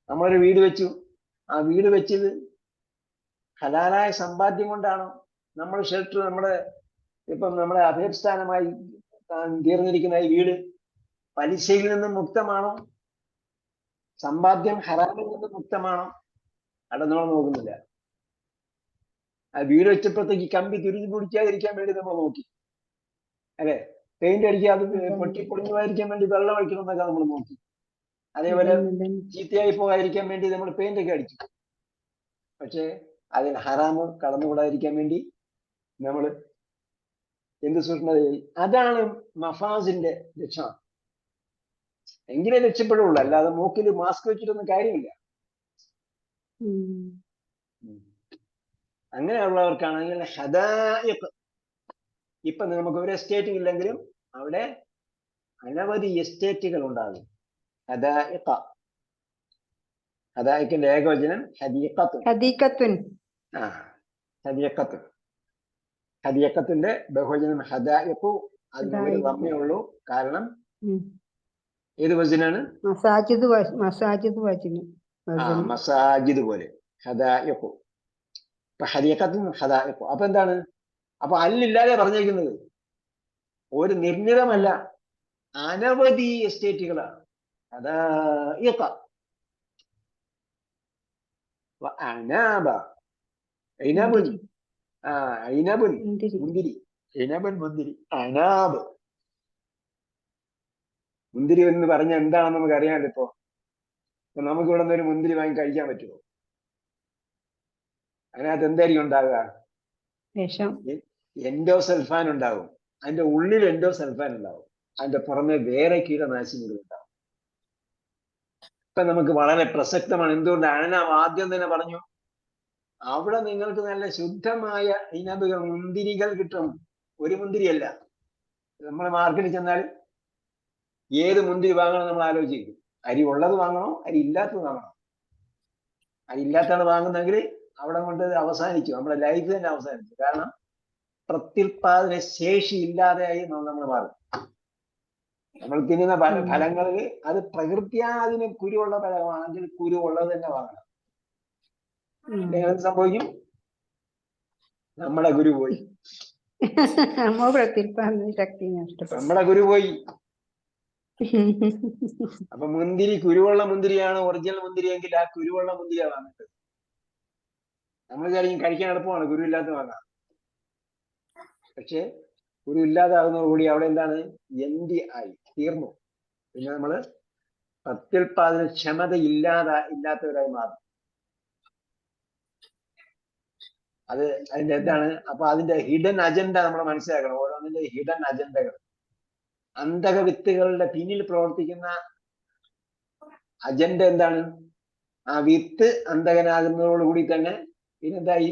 നമ്മളൊരു വീട് വെച്ചു, ആ വീട് വെച്ചത് ഹലാലായ സമ്പാദ്യം കൊണ്ടാണോ? നമ്മൾ ഷെൽട്ടർ, നമ്മുടെ അഭയസ്ഥാനമായി തീർന്നിരിക്കുന്ന ഈ വീട് പലിശയിൽ നിന്നും മുക്തമാണോ? സമ്പാദ്യം ഹറാമിൽ നിന്നും മുക്തമാണോ? അവിടെ നമ്മൾ നോക്കുന്നില്ല. ആ വീട് വെച്ചപ്പോഴത്തേക്ക് കമ്പി തുരിഞ്ഞു പിടിക്കാതിരിക്കാൻ വേണ്ടി നമ്മൾ നോക്കി, അല്ലെ? പെയിന്റ് അടിക്കാതെ പൊട്ടിപ്പൊളിഞ്ഞു പോകാതിരിക്കാൻ വേണ്ടി വെള്ളം ഒഴിക്കണം എന്നൊക്കെ നമ്മൾ നോക്കി. അതേപോലെ ചീത്തയായി പോകാതിരിക്കാൻ വേണ്ടി നമ്മൾ പെയിന്റ് ഒക്കെ അടിച്ചു. പക്ഷെ അതിൽ ഹറാമ് കടന്നുകൂടാതിരിക്കാൻ വേണ്ടി നമ്മൾ എന്ത് സൂക്ഷ്മത? അതാണ് മഫാസിന്റെ ലക്ഷണം. എങ്കിലേ രക്ഷപ്പെടുള്ളൂ, അല്ലാതെ മൂക്കിൽ മാസ്ക് വെച്ചിട്ടൊന്നും കാര്യമില്ല. അങ്ങനെയുള്ളവർക്കാണെങ്കിൽ ഹദായിഖ്, ഇപ്പൊ നമുക്ക് ഒരു എസ്റ്റേറ്റ് ഇല്ലെങ്കിലും അവിടെ അനവധി എസ്റ്റേറ്റുകൾ ഉണ്ടാകും. ഹദായിഖിന്റെ ഏകവചനം ഹദീഖത്തുൻ. ഹദീഖത്തിന്റെ ബഹുവചനം ഹദായിഖു. അതിന് ഒരു വമ്മേ ഉള്ളൂ. കാരണം ഏത് വചനാണ്? മസാജിദ് പോലെ ഹദായിഖു. അപ്പൊ ഹദീഖത്തുൻ ഹദായിഖു. അപ്പൊ എന്താണ്? അപ്പൊ അല്ലില്ലാതെ പറഞ്ഞിരിക്കുന്നത് ഒരു നിർമ്മിതമല്ല, അനവധി എസ്റ്റേറ്റുകളാണ്. ഹദായിഖ വഅനാബ. ഇനബുൻ, ഇനബുൻ മുന്തിരി, ഇനബുൻ മുന്തിരി, അനാബ് മുന്തിരി എന്ന് പറഞ്ഞാൽ എന്താണെന്ന് നമുക്ക് അറിയാമല്ലോ. ഇപ്പൊ നമുക്ക് ഇവിടെ നിന്ന് ഒരു മുന്തിരി വാങ്ങി കഴിക്കാൻ പറ്റുമോ? അതിനകത്ത് എന്തായിരിക്കും ഉണ്ടാവുക? എൻഡോസൾഫാൻ ഉണ്ടാവും. അതിന്റെ ഉള്ളിൽ എൻഡോസൾഫാൻ ഉണ്ടാവും, അതിന്റെ പുറമെ വേറെ കീടനാശിനികൾ ഉണ്ടാവും. ഇപ്പൊ നമുക്ക് വളരെ പ്രസക്തമാണ്. എന്തുകൊണ്ട്? അനാബ് ആദ്യം തന്നെ പറഞ്ഞു, അവിടെ നിങ്ങൾക്ക് നല്ല ശുദ്ധമായ ഇനബുകൾ, മുന്തിരികൾ കിട്ടും. ഒരു മുന്തിരിയല്ല. നമ്മൾ മാർക്കറ്റിൽ ചെന്നാൽ ഏത് മുന്തിരി വാങ്ങണം നമ്മൾ ആലോചിക്കും. അരി ഉള്ളത് വാങ്ങണോ, അരി ഇല്ലാത്തത് വാങ്ങണോ? അരി ഇല്ലാത്തതാണ് വാങ്ങുന്നെങ്കിൽ അവിടെ കൊണ്ട് അവസാനിച്ചു, നമ്മുടെ ലൈഫ് തന്നെ അവസാനിച്ചു. കാരണം പ്രത്യുൽപാദന ശേഷി ഇല്ലാതെയായി നമ്മൾ മാറും. നമ്മൾ തിന്നുന്ന ഫലങ്ങളിൽ അത് പ്രകൃത്യാ അതിന് കുരുവുള്ള ഫലമാണെങ്കിൽ കുരു ഉള്ളത് തന്നെ വാങ്ങണം. എന്ത് സംഭവിക്കും? നമ്മുടെ ഗുരു പോയി, നമ്മുടെ ഗുരു പോയി. അപ്പൊ മുന്തിരി കുരുവുള്ള മുന്തിരിയാണ് ഒറിജിനൽ മുന്തിരിയെങ്കിൽ ആ കുരുവുള്ള മുന്തിരിയാണ് വാങ്ങേണ്ടത്. നമ്മൾ വിചാരിക്കും കഴിക്കാൻ എളുപ്പമാണ് കുരു ഇല്ലാത്ത വാങ്ങാം. പക്ഷെ കുരു ഇല്ലാതാകുന്നതോടുകൂടി അവിടെ എന്താണ്? എംപ്റ്റി ആയി തീർന്നു. പിന്നെ നമ്മള് പ്രത്യുൽപാദന ക്ഷമത ഇല്ലാത്തവരായി മാറും. അത് അതിന്റെ എന്താണ്? അപ്പൊ അതിന്റെ ഹിഡൻ അജണ്ട നമ്മൾ മനസ്സിലാക്കണം. ഓരോന്നിന്റെ ഹിഡൻ അജണ്ടകൾ, അന്തക വിത്തുകളുടെ പിന്നിൽ പ്രവർത്തിക്കുന്ന അജണ്ട എന്താണ്? ആ വിത്ത് അന്തകനാകുന്നതോടുകൂടി തന്നെ പിന്നെന്തായി?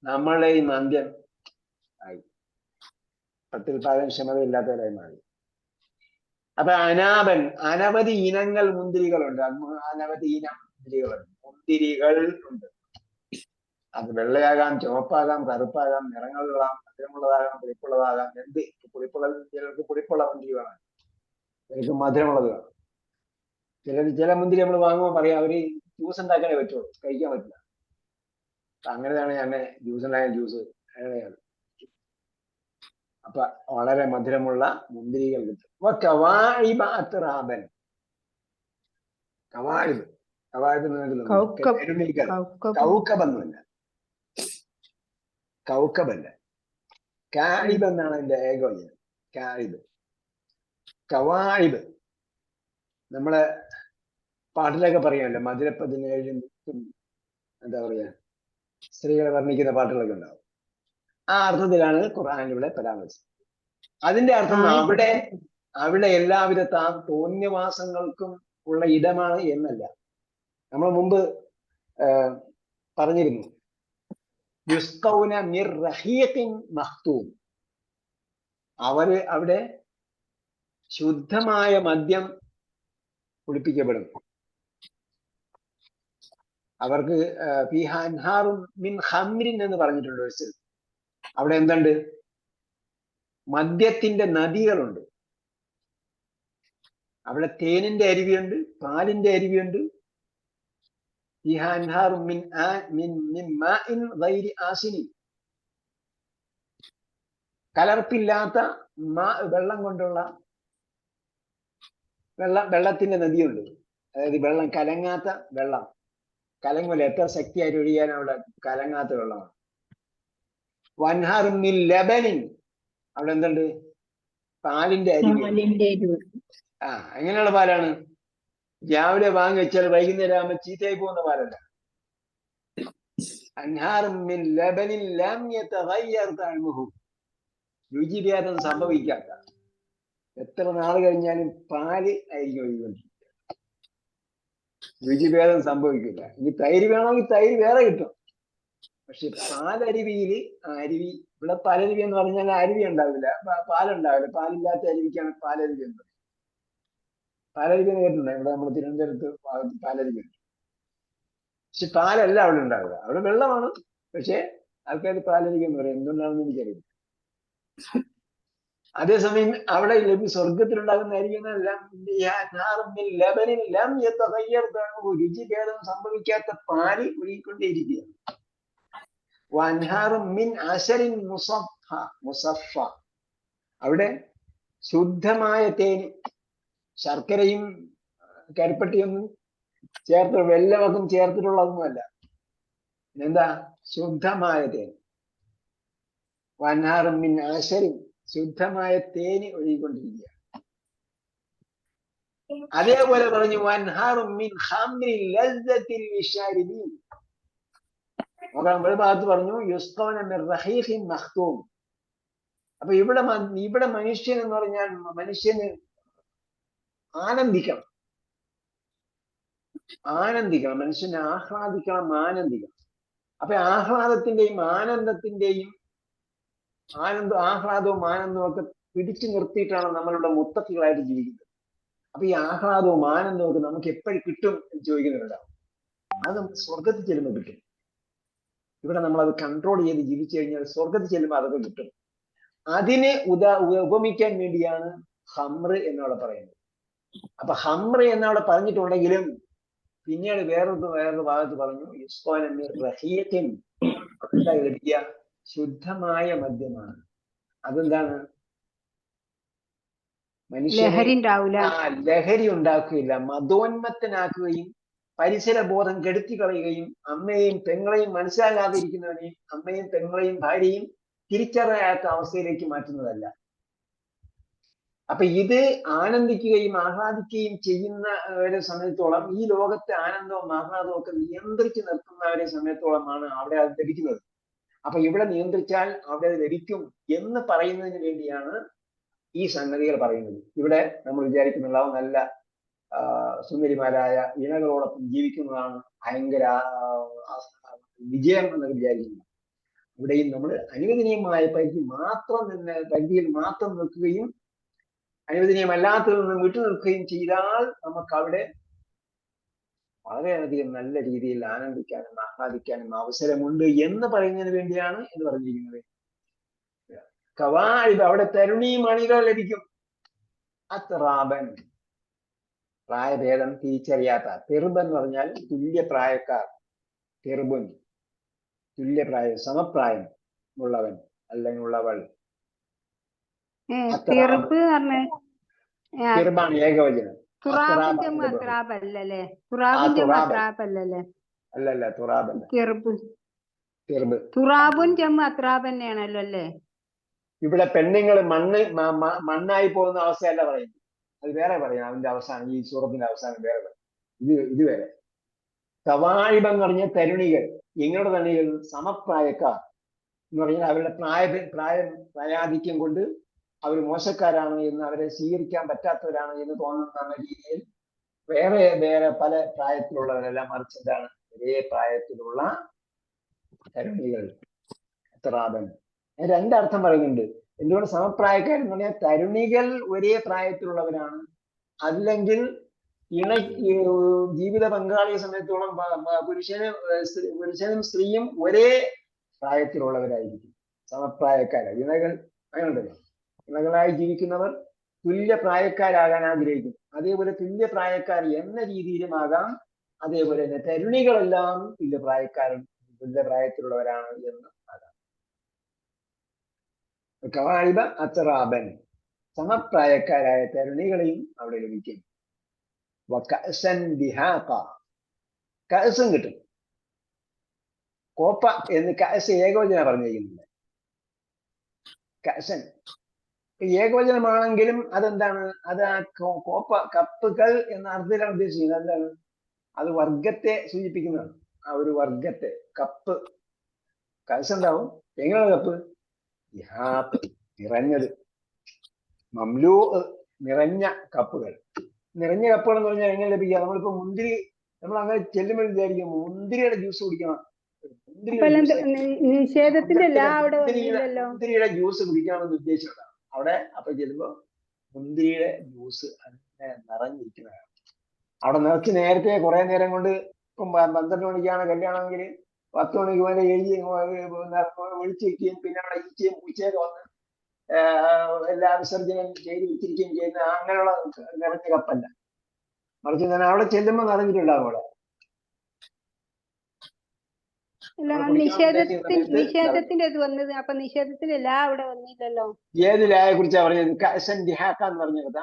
നമ്മളെ ഈ അന്ത്യം ആയി, പ്രത്യുൽപാദനക്ഷമതയില്ലാത്തവരായി മാറി. അപ്പൊ അനാബൻ, അനവധി ഇനങ്ങൾ മുന്തിരികളുണ്ട്, അനവധി ഇനം മുന്തിരികളുണ്ട്. മുന്തിരികൾ ഉണ്ട്. അത് വെള്ളയാകാം, ചുവപ്പാകാം, കറുപ്പാകാം, നിറങ്ങളുള്ളതാകാം, മധുരമുള്ളതാകാം, പുളിപ്പുള്ളതാകാം. എന്ത് പുളിപ്പുള്ള, ചിലർക്ക് പുളിപ്പുള്ള മുന്തിരി വേണം, ചിലർക്ക് മധുരമുള്ളത് വേണം. ചില മുന്തിരി നമ്മൾ വാങ്ങുമ്പോൾ പറയാം അവര് ജ്യൂസ് ഉണ്ടാക്കാനേ പറ്റുള്ളൂ, കഴിക്കാൻ പറ്റില്ല. അങ്ങനെയാണ് ഞാൻ ജ്യൂസ് ഉണ്ടായ ജ്യൂസ്. അപ്പൊ വളരെ മധുരമുള്ള മുന്തിരികൾ കിട്ടും. കവാഴിബൻ, കവാഴിബ്, കൗക്കബൊന്നുമല്ല, കൗക്കബല്ല, കായിബ് എന്നാണ് എന്റെ ഏകോചനം. കായിബ്, കവാഴിബ്. നമ്മളെ പാട്ടിലൊക്കെ പറയാമല്ലോ, മധുര 17 എന്താ പറയാ, സ്ത്രീകളെ വർണ്ണിക്കുന്ന പാട്ടുകളൊക്കെ ഉണ്ടാവും. ആ അർത്ഥത്തിലാണ് ഖുർആനിലൂടെ പരാമർശിച്ചത്. അതിന്റെ അർത്ഥം അവിടെ എല്ലാവിധ തോന്നിയവാസങ്ങൾക്കും ഉള്ള ഇടമാണ് എന്നല്ല. നമ്മൾ മുമ്പ് പറഞ്ഞിരുന്നു, യുസ്കൗന മിർ റഹീഖിൻ മഖ്തൂം, അവര് അവിടെ ശുദ്ധമായ മദ്യം കുടിപ്പിക്കപ്പെടും. അവർക്ക് ഫീഹാ അൻഹാറും മിൻ ഖംറിൻ എന്ന് പറഞ്ഞിട്ടുണ്ട് ഒരു സ്ഥലത്ത്. അവിടെ എന്തുണ്ട്? മദ്യത്തിന്റെ നദികളുണ്ട്. അവിടെ തേനിന്റെ അരുവിയുണ്ട്, പാലിന്റെ അരുവിയുണ്ട്. ഫീഹാ അൻഹാറും മിൻ മാഇൻ ഗൈരി ആസിനിൻ, കലർപ്പില്ലാത്ത വെള്ളം കൊണ്ടുള്ള വെള്ളത്തിന്റെ നദിയുണ്ട്. അതായത് വെള്ളം കലങ്ങാത്ത വെള്ളം, കലങ്ങൂല, എത്ര ശക്തിയായിട്ട് ഒഴിയാൻ അവിടെ കലങ്ങാത്ത വെള്ളമാണ്. വൻഹാറും മിൻ ലബനിൻ, അവിടെ എന്തുണ്ട്? പാലിന്റെ അരുവി. എങ്ങനെയുള്ള പാലാണ്? രാവിലെ വാങ്ങി വെച്ചാൽ വൈകുന്നേരം ആകുമ്പോൾ ചീത്തയായി പോകുന്ന പാലല്ല. അൻഹാറും മിൻ ലബനിൻ ലം യതഗയ്യർ തഅമുഹു, രുചിഭേദം സംഭവിക്കാത്ത, എത്ര നാൾ കഴിഞ്ഞാലും പാല് ആയിരിക്കും ഒഴികൊണ്ടിരിക്കുക, രുചിഭേദം സംഭവിക്കില്ല. ഇനി തൈര് വേണമെങ്കിൽ തൈര് വേറെ കിട്ടും. പക്ഷെ പാലരുവിയില്, അരുവി, ഇവിടെ പാലരുവി എന്ന് പറഞ്ഞാൽ അരുവി ഉണ്ടാവില്ല, പാലുണ്ടാവില്ല. പാലില്ലാത്ത അരുവിക്കാണ് പാലരുവി എന്ന് പറയുന്നത്. പാലരുവി എന്ന് കേട്ടിട്ടുണ്ട്, ഇവിടെ നമ്മൾ തിരുവനന്തപുരത്ത് ഭാഗത്ത് പാലരുവി ഉണ്ട്. പക്ഷെ പാലല്ല അവിടെ ഉണ്ടാവുക, അവിടെ വെള്ളമാണ്. പക്ഷെ ആൾക്കാർ പാലരുവി എന്ന് പറയും, എന്തുകൊണ്ടാണെന്ന് എനിക്കറിയില്ല. അതേസമയം അവിടെ സ്വർഗത്തിലുണ്ടാകുന്ന അരികെല്ലാം രുചിഭേദം സംഭവിക്കാത്ത പാല് ഒഴുകിക്കൊണ്ടേയിരിക്കുകയാണ്. അവിടെ ശുദ്ധമായ തേന്, ശർക്കരയും കരിപ്പട്ടിയൊന്നും ചേർത്ത്, വെല്ലമൊന്നും ചേർത്തിട്ടുള്ളതൊന്നുമല്ല. എന്താ? ശുദ്ധമായ തേൻ. വൻഹാറും മിൻ അശരിൻ, ശുദ്ധമായ തേന് ഒഴുകിക്കൊണ്ടിരിക്കുക. അതേപോലെ പറഞ്ഞു വൻഹാറും മിൻ ഖംറിൻ ലസ്സത്തിൽ ലിശാരിബീൻ. ഒരു ഭാഗത്ത് പറഞ്ഞു യുസ്ഖൗന മിൻ റഹീഖിൻ മഖ്തൂം. അപ്പൊ ഇവിടെ മനുഷ്യൻ എന്ന് പറഞ്ഞാൽ മനുഷ്യന് ആനന്ദിക്കണം, മനുഷ്യന് ആഹ്ലാദിക്കണം, ആനന്ദിക്കണം. അപ്പൊ ആഹ്ലാദത്തിന്റെയും ആനന്ദത്തിന്റെയും ആഹ്ലാദവും ആനന്ദവും ഒക്കെ പിടിച്ചു നിർത്തിയിട്ടാണ് നമ്മളിവിടെ മുത്തക്കികളായിട്ട് ജീവിക്കുന്നത്. അപ്പൊ ഈ ആഹ്ലാദവും ആനന്ദവും ഒക്കെ നമുക്ക് എപ്പോഴും കിട്ടും എന്ന് ചോദിക്കുന്നുണ്ടാവും. അത് നമുക്ക് സ്വർഗത്തിൽ ചെല്ലുമ്പോൾ കിട്ടും. ഇവിടെ നമ്മളത് കൺട്രോൾ ചെയ്ത് ജീവിച്ചു കഴിഞ്ഞാൽ സ്വർഗത്തിൽ ചെല്ലുമ്പോൾ അതൊക്കെ കിട്ടും. അതിനെ ഉപമിക്കാൻ വേണ്ടിയാണ് ഹംറ് എന്നവിടെ പറയുന്നത്. അപ്പൊ ഹംറ് എന്നവിടെ പറഞ്ഞിട്ടുണ്ടെങ്കിലും പിന്നീട് വേറൊരു ഭാഗത്ത് പറഞ്ഞു ലഭിക്കുക ശുദ്ധമായ മദ്യമാണ്. അതെന്താണ്? മനുഷ്യനെ ലഹരി ഉണ്ടാക്കുകയില്ല, മതോന്മത്തനാക്കുകയും പരിസര ബോധം കെടുത്തി കളയുകയും അമ്മയെയും പെങ്ങളെയും മനസ്സിലാകാതെ ഇരിക്കുന്നവനെയും അമ്മയും പെങ്ങളെയും ഭാര്യയും തിരിച്ചറിയാത്ത അവസ്ഥയിലേക്ക് മാറ്റുന്നതല്ല. അപ്പൊ ഇത് ആനന്ദിക്കുകയും ആഹ്ലാദിക്കുകയും ചെയ്യുന്നവരെ സംബന്ധിച്ചോളം ഈ ലോകത്തെ ആനന്ദവും ആഹ്ലാദവും ഒക്കെ നിയന്ത്രിച്ച് നിർത്തുന്നവരെ സംബന്ധിച്ചോളമാണ് അവിടെ അത് ലഭിക്കുന്നത്. അപ്പൊ ഇവിടെ നിയന്ത്രിച്ചാൽ അവിടെ അത് ലഭിക്കും എന്ന് പറയുന്നതിന് വേണ്ടിയാണ് ഈ സംഗതികൾ പറയുന്നത്. ഇവിടെ നമ്മൾ വിചാരിക്കുന്നുണ്ടാവും നല്ല സുന്ദരിമാരായ ഇണകളോടൊപ്പം ജീവിക്കുന്നതാണ് ഭയങ്കര വിജയം എന്നൊക്കെ വിചാരിക്കുന്നു. ഇവിടെയും നമ്മൾ അനുവദനീയമായ പരിധിയിൽ മാത്രം നിൽക്കുകയും അനുവദനീയമല്ലാത്തതിൽ നിന്ന് വിട്ടു നിൽക്കുകയും ചെയ്താൽ നമുക്ക് അവിടെ വളരെയധികം നല്ല രീതിയിൽ ആനന്ദിക്കാനും ആഹ്ലാദിക്കാനും അവസരമുണ്ട് എന്ന് പറയുന്നതിന് വേണ്ടിയാണ് എന്ന് പറഞ്ഞിരിക്കുന്നത്. കവാഇബ്, അവിടെ തരുണീ മണികൾ ലഭിക്കും. അത്റാബൻ, പ്രായഭേദം തിരിച്ചറിയാത്ത. തെറുബ് എന്ന് പറഞ്ഞാൽ തുല്യപ്രായക്കാർ. തെറുബുൻ, തുല്യപ്രായം, സമപ്രായം ഉള്ളവൻ അല്ലെങ്കിൽ ഉള്ളവൾ. തെറുബാണ് ഏകവചനം. അല്ലല്ല, തുറാബല്ല. ഇവിടെ പെണ്ണുങ്ങൾ മണ്ണായി പോകുന്ന അവസ്ഥയല്ല പറയുന്നത്, അത് വേറെ പറയാം. അതിന്റെ അവസാനം, ഈ സൂറത്തിന്റെ അവസാനം വേറെ പറയും. ഇത് വേറെ. കവാഇബ് എന്ന് പറഞ്ഞ തരുണികൾ. എങ്ങളുടെ തരുണികൾ? സമപ്രായക്കാർ എന്ന് പറഞ്ഞാൽ അവരുടെ പ്രായാധിക്യം കൊണ്ട് അവർ മോശക്കാരാണ് എന്ന്, അവരെ സ്വീകരിക്കാൻ പറ്റാത്തവരാണ് എന്ന് തോന്നുന്ന രീതിയിൽ വേറെ പല പ്രായത്തിലുള്ളവരെല്ലാം, മറിച്ച് എന്താണ്, ഒരേ പ്രായത്തിലുള്ള തരുണികൾ. അത്റാബൻ രണ്ടർത്ഥം പറയുന്നുണ്ട്. എന്തുകൊണ്ട് സമപ്രായക്കാരെന്ന് പറഞ്ഞാൽ തരുണികൾ ഒരേ പ്രായത്തിലുള്ളവരാണ്, അല്ലെങ്കിൽ ജീവിത പങ്കാളിയെ സംബന്ധിച്ചോളം പുരുഷനും സ്ത്രീയും ഒരേ പ്രായത്തിലുള്ളവരായിരിക്കും. സമപ്രായക്കാർ, ഇണകൾ അങ്ങനെയുണ്ടല്ലോ. ഇണകളായി ജീവിക്കുന്നവർ തുല്യ പ്രായക്കാരാകാൻ ആഗ്രഹിക്കും. അതേപോലെ തുല്യ പ്രായക്കാർ എന്ന രീതിയിലുമാകാം. അതേപോലെ തന്നെ തരുണികളെല്ലാം തുല്യ പ്രായത്തിലുള്ളവരാണ് എന്ന് ആകാം. കവാഇബ അത്റാബൻ, സമപ്രായക്കാരായ തരുണികളെയും അവിടെ ലഭിക്കും. വകഅസൻ ദിഹാഖ, കഅസും കിട്ടും. കോപ്പ എന്ന് കഅസ് ഏകവചന പറഞ്ഞിരിക്കുന്നത്. കഅസൻ ഏകവചനമാണെങ്കിലും അതെന്താണ്, അത് ആ കോപ്പ, കപ്പുകൾ എന്ന അർത്ഥത്തിലാണ് ഉദ്ദേശിക്കുന്നത്. എന്താണ്, അത് വർഗത്തെ സൂചിപ്പിക്കുന്നതാണ്. ആ ഒരു വർഗത്തെ. കപ്പ്, കഅസ് ഉണ്ടാവും. എങ്ങനെയാണ് കപ്പ്? ദിഹാഖ്, നിറഞ്ഞത്. മംലൂ, നിറഞ്ഞ കപ്പുകൾ. നിറഞ്ഞ കപ്പുകൾ എന്ന് പറഞ്ഞാൽ എങ്ങനെ ലഭിക്കുക? നമ്മളിപ്പോ മുന്തിരി, നമ്മൾ അങ്ങനെ ചെല്ലുമ്പോൾ വിചാരിക്കും മുന്തിരിയുടെ ജ്യൂസ് കുടിക്കണം, മുന്തിരിയുടെ ജ്യൂസ് കുടിക്കണമെന്ന് ഉദ്ദേശിച്ചതാണ് അവിടെ. അപ്പൊ ചെല്ലുമ്പോ മുന്തിരിയുടെ ജ്യൂസ് അങ്ങനെ നിറഞ്ഞിരിക്കുന്നതാണ്. അവിടെ നിറച്ച് നേരത്തെ കുറെ നേരം കൊണ്ട്, ഇപ്പം 12 മണിക്കാണ് കല്യാണമെങ്കിൽ 10 മണിക്ക് വരെ ഒഴിച്ചു വെക്കുകയും പിന്നെ അവിടെ ഈച്ചയും പൂച്ചയൊക്കെ വന്ന് എല്ലാ വിസർജനം ചെയ്ത് വെച്ചിരിക്കുകയും ചെയ്യുന്ന അങ്ങനെയുള്ള നിറഞ്ഞ കപ്പല്ല. മറിച്ച് ഞാൻ അവിടെ ചെല്ലുമ്പോൾ നിറഞ്ഞിട്ടുണ്ടാകും. അവിടെ നിഷേധത്തിന്റെ ഇത് വന്നത്. അപ്പൊ നിഷേധത്തിന്റെ ലാ അവിടെ വന്നില്ലല്ലോ. ഏത് ലായെ കുറിച്ചാ പറഞ്ഞത്? കഅസൻ ദിഹാഖ എന്ന് പറഞ്ഞത്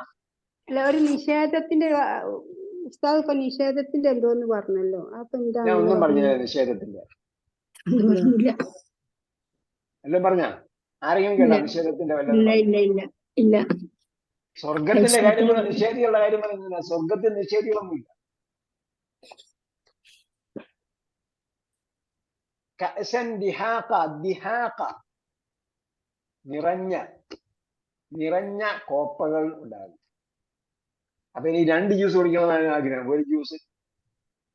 അല്ല, ഒരു നിഷേധത്തിന്റെ ഉസ്താദ് ഇപ്പൊ നിഷേധത്തിന്റെ എന്തോന്ന് പറഞ്ഞല്ലോ. അപ്പൊ എന്താ ഒന്നും പറഞ്ഞില്ല നിഷേധത്തിന്റെ? എല്ലാം പറഞ്ഞ ആരെങ്കിലും കേട്ടോ നിഷേധത്തിന്റെ ഇല്ല. സ്വർഗത്തിന്റെ കാര്യം പറഞ്ഞ, നിഷേധികളുടെ കാര്യം പറയുന്നില്ല. സ്വർഗത്തിൽ നിഷേധികളൊന്നുമില്ല. കഅസൻ ദിഹാഖ, ദിഹാഖ നിറഞ്ഞ കോപ്പകൾ ഉണ്ടാകും. അപ്പൊ ഇനി 2 ജ്യൂസ് കുടിക്കണമെന്നാണ് ആഗ്രഹം. ഒരു ജ്യൂസ്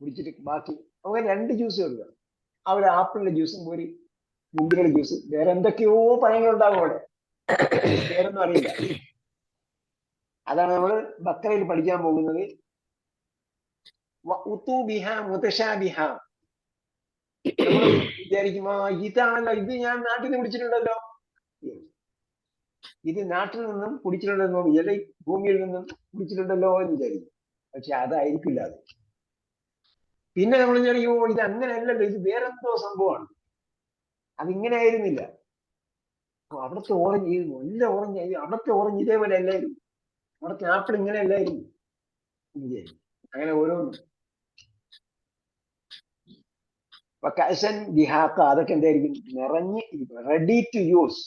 കുടിച്ചിട്ട് ബാക്കി നമുക്ക് 2 ജ്യൂസ് കൊടുക്കണം. അവിടെ ആപ്പിളിന്റെ ജ്യൂസും ഒരു മുന്തിരിയുടെ ജ്യൂസ്, വേറെ എന്തൊക്കെയോ പഴങ്ങളുണ്ടാകും അവിടെ, വേറൊന്നും അറിയില്ല. അതാണ് നമ്മൾ ബക്കറയിൽ പഠിക്കാൻ പോകുന്നത്. നമ്മൾ വിചാരിക്കും ഇതാണല്ലോ, ഇത് ഞാൻ നാട്ടിൽ നിന്ന് പിടിച്ചിട്ടുണ്ടല്ലോ, ഇത് നാട്ടിൽ നിന്നും കുടിച്ചിട്ടുണ്ടെന്നോ, അല്ലെങ്കിൽ ഭൂമിയിൽ നിന്നും കുടിച്ചിട്ടുണ്ടല്ലോ എന്ന് വിചാരിക്കും. പക്ഷെ അതായിരിക്കില്ല അത്. പിന്നെ നമ്മൾ വിചാരിക്കും ഇത് അങ്ങനെയല്ലല്ലോ, ഇത് വേറെന്തോ സംഭവമാണ്, അതിങ്ങനെ ആയിരുന്നില്ല. അവിടുത്തെ ഓറഞ്ച് നല്ല ഓറഞ്ച്, അവിടുത്തെ ഓറഞ്ച് ഇതേപോലെ അല്ലായിരുന്നു, അവിടുത്തെ ആപ്പിൾ ഇങ്ങനെ അല്ലായിരുന്നു. അങ്ങനെ ഓരോന്നും. കഅസൻ ദിഹാഖ, അതൊക്കെ എന്തായിരിക്കും? നിറഞ്ഞ്, ready to use,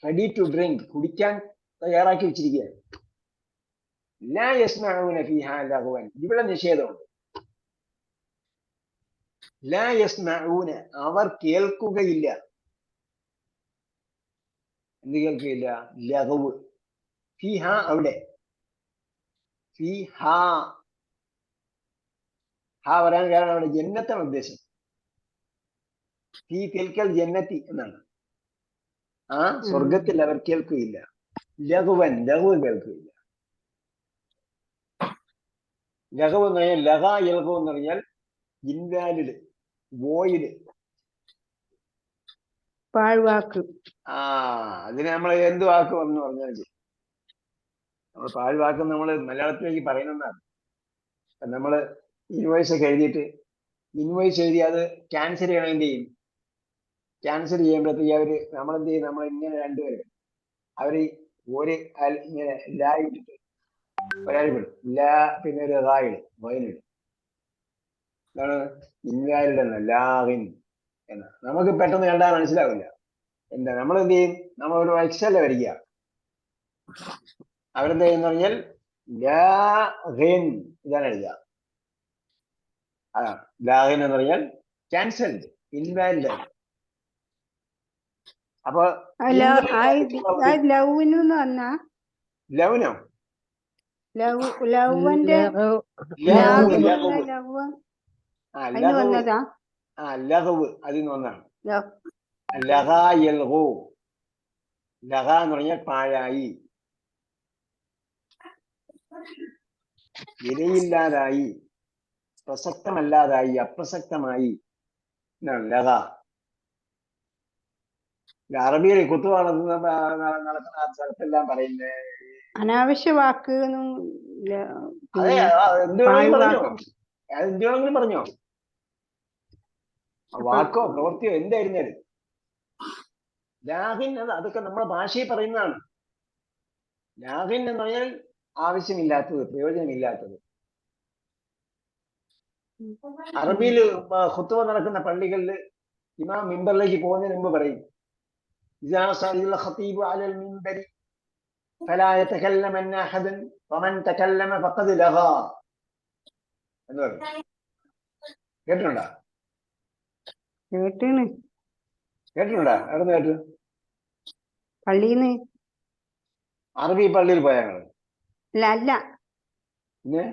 ready to drink, കുടിക്കാൻ തയ്യാറാക്കി വെച്ചിരിക്കുകയാണ്. ലാ യസ്മഊന ഫീഹാ ലഗ്വൻ, ഇവിടെ നിഷേധമുണ്ട്. ലാ യസ്മഊന, അവർ കേൾക്കുകയില്ല. എന്ത് കേൾക്കുകയില്ല? ലഗ്വ്. ഫീഹാ, അവിടെ. ഫീഹാ, ഹാ പറയാൻ കാരണം അവിടെ ജന്നത്താണ് ഉദ്ദേശം. ഫീ തിൽക്കൽ ജന്നത്തി എന്നാണ്. ആ സ്വർഗത്തിൽ അവർ കേൾക്കുകയില്ല. ലഘുവൻ, ലഘു കേൾക്കുകയില്ല. ലഘു എന്ന് പറഞ്ഞാൽ ലഹ യൽഹു എന്ന് പറഞ്ഞാൽ ഇൻവാലിഡ്, വോയിഡ്, പാഴ്വാക്ക്. അതിന് നമ്മൾ എന്ത് വാക്ക് എന്ന് പറഞ്ഞാൽ നമ്മൾ പാഴ്വാക്ക് നമ്മൾ മലയാളത്തിലേക്ക് പറയുന്നതാണ്. നമ്മൾ ഇൻവോയ്സ് ഒക്കെ എഴുതിയിട്ട് ഇൻവോയ്സ് എഴുതി അത് ക്യാൻസൽ ചെയ്യണം. എന്ത് ചെയ്യും? ക്യാൻസൽ ചെയ്യുമ്പോഴത്തേക്ക് അവര് നമ്മളെന്ത് ചെയ്യും? നമ്മൾ ഇങ്ങനെ രണ്ടുപേരും അവര് ഒരു ഇങ്ങനെ ലാ ഇട്ടിട്ട് ഒരാളിടും, ലാ പിന്നെ ഒരു റായിടും, വൈനിടും. എന്താണ് ഇൻവാലിഡ് എന്ന ലാഹിൻ എന്ന. നമുക്ക് പെട്ടെന്ന് കണ്ടാൽ മനസ്സിലാവില്ല. എന്താ നമ്മൾ എന്ത് ചെയ്യും? നമ്മൾ ഒരു എക്സൽ വരിക, അവരെന്ത് ചെയ്യുന്ന പറഞ്ഞാൽ ലാഹിൻ ഇതാണ് എഴുതുക. ലാഹിൻ എന്ന് പറഞ്ഞാൽ ക്യാൻസൽഡ്, ഇൻവാലിഡ്. അപ്പൊ ലൗനോ ലവന്റെ ലഹവ് അതിന്ന് ഒന്നാണ്. ലഹ യൽഹു, ലഹ എന്ന് പറഞ്ഞാൽ പാഴായി, വിലയില്ലാതായി, പ്രസക്തമല്ലാതായി, അപ്രസക്തമായി എന്നാണ് ലഹ. അറബിയിൽ കുത്തു നടക്കുന്ന സ്ഥലത്തെല്ലാം പറയുന്നത് അനാവശ്യ വാക്ക്. അതെ, എന്തുവേണമെങ്കിലും പറഞ്ഞോ, വാക്കോ പ്രവൃത്തിയോ എന്തായിരുന്നാലും. ലാഹിൻ അതൊക്കെ നമ്മുടെ ഭാഷയിൽ പറയുന്നതാണ്. ലാഹിൻ എന്ന് പറഞ്ഞാൽ ആവശ്യമില്ലാത്തത്, പ്രയോജനമില്ലാത്തത്. അറബിയിൽ ഖുത്ബ നടക്കുന്ന പള്ളികളിൽ ഇമാം മിമ്പറിലേക്ക് പോകുന്നതിന് മുമ്പ് പറയും, ഇദാ സഅല ഖതീബു അലൽ മിമ്പരി ഫലാ യതകല്ലമന്ന അഹദൻ വമൻ തകല്ലമ ഫഖദ് ലഗാ എന്ന് പറയും. കേട്ടിട്ടുണ്ടോ? കേട്ടിട്ടുണ്ടോ? എവിടെ കേട്ടു? പള്ളിന്ന്. അറബി പള്ളിയിൽ പോയാ? അല്ല, പിന്നെ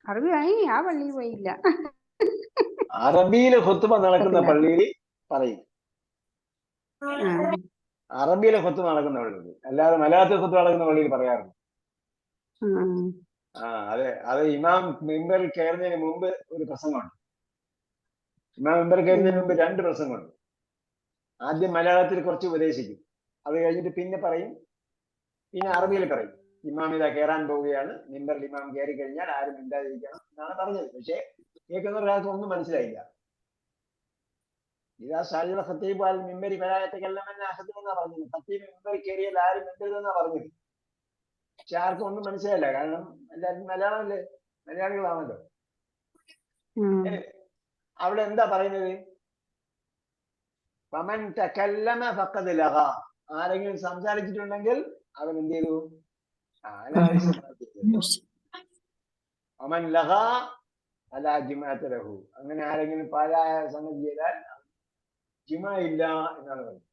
അറബി ആ പള്ളിയിൽ പോയില്ല. അറബിയിൽ ഖുത്ബ നടക്കുന്ന പള്ളിയിൽ പറയും. അറബിയിലെ ഖുത്ബ നടക്കുന്ന പള്ളിയിൽ, അല്ലാതെ മലയാളത്തിൽ ഖുത്ബ നടക്കുന്ന പള്ളിയിൽ പറയാറുണ്ട്. അതെ, അത് ഇമാം മിമ്പറിൽ കയറുന്നതിന് മുമ്പ് ഒരു പ്രസംഗമുണ്ട്. ഇമാം മിമ്പറിൽ കയറുന്നതിന് മുമ്പ് 2 പ്രസംഗമുണ്ട്. ആദ്യം മലയാളത്തിൽ കുറച്ച് ഉപദേശിക്കും, അത് കഴിഞ്ഞിട്ട് പിന്നെ പറയും, പിന്നെ അറബിയിൽ പറയും. ഇമാം ഇതാ കയറാൻ പോവുകയാണ്, മിമ്പറിൽ ഇമാം കയറി കഴിഞ്ഞാൽ ആരും മിണ്ടാതിരിക്കണം എന്നാണ് പറഞ്ഞത്. പക്ഷെ കേൾക്കുന്നവർക്ക് ഒന്നും മനസ്സിലായില്ല. ഇതാ സാലിഹ ഖതീബ് അൽ മിമ്പരി ഫലാ യതകല്ലമന്ന അഹദൻ എന്നാ പറഞ്ഞത്. ഖതീബ് മിമ്പറിൽ കയറിയാൽ ആരും മിണ്ടരുതെന്നാ പറഞ്ഞത്. പക്ഷെ ആർക്കും ഒന്നും മനസ്സിലായില്ല, കാരണം എല്ലാവർക്കും മലയാളമല്ലേ, മലയാളികളാണല്ലോ. അവിടെ എന്താ പറയുന്നത്? ഫമൻ തകല്ലമ ഫഖദ് ലഗാ, ആരെങ്കിലും സംസാരിച്ചിട്ടുണ്ടെങ്കിൽ അവൻ എന്ത് ചെയ്തു? ഫമൻ ലഗാ ഫലാ ജിമാഅത ലഹു, അങ്ങനെ ആരെങ്കിലും പാഴായ സംഗതി ചെയ്താൽ ജിമാ ഇല്ല എന്നാണ് പറയുന്നത്.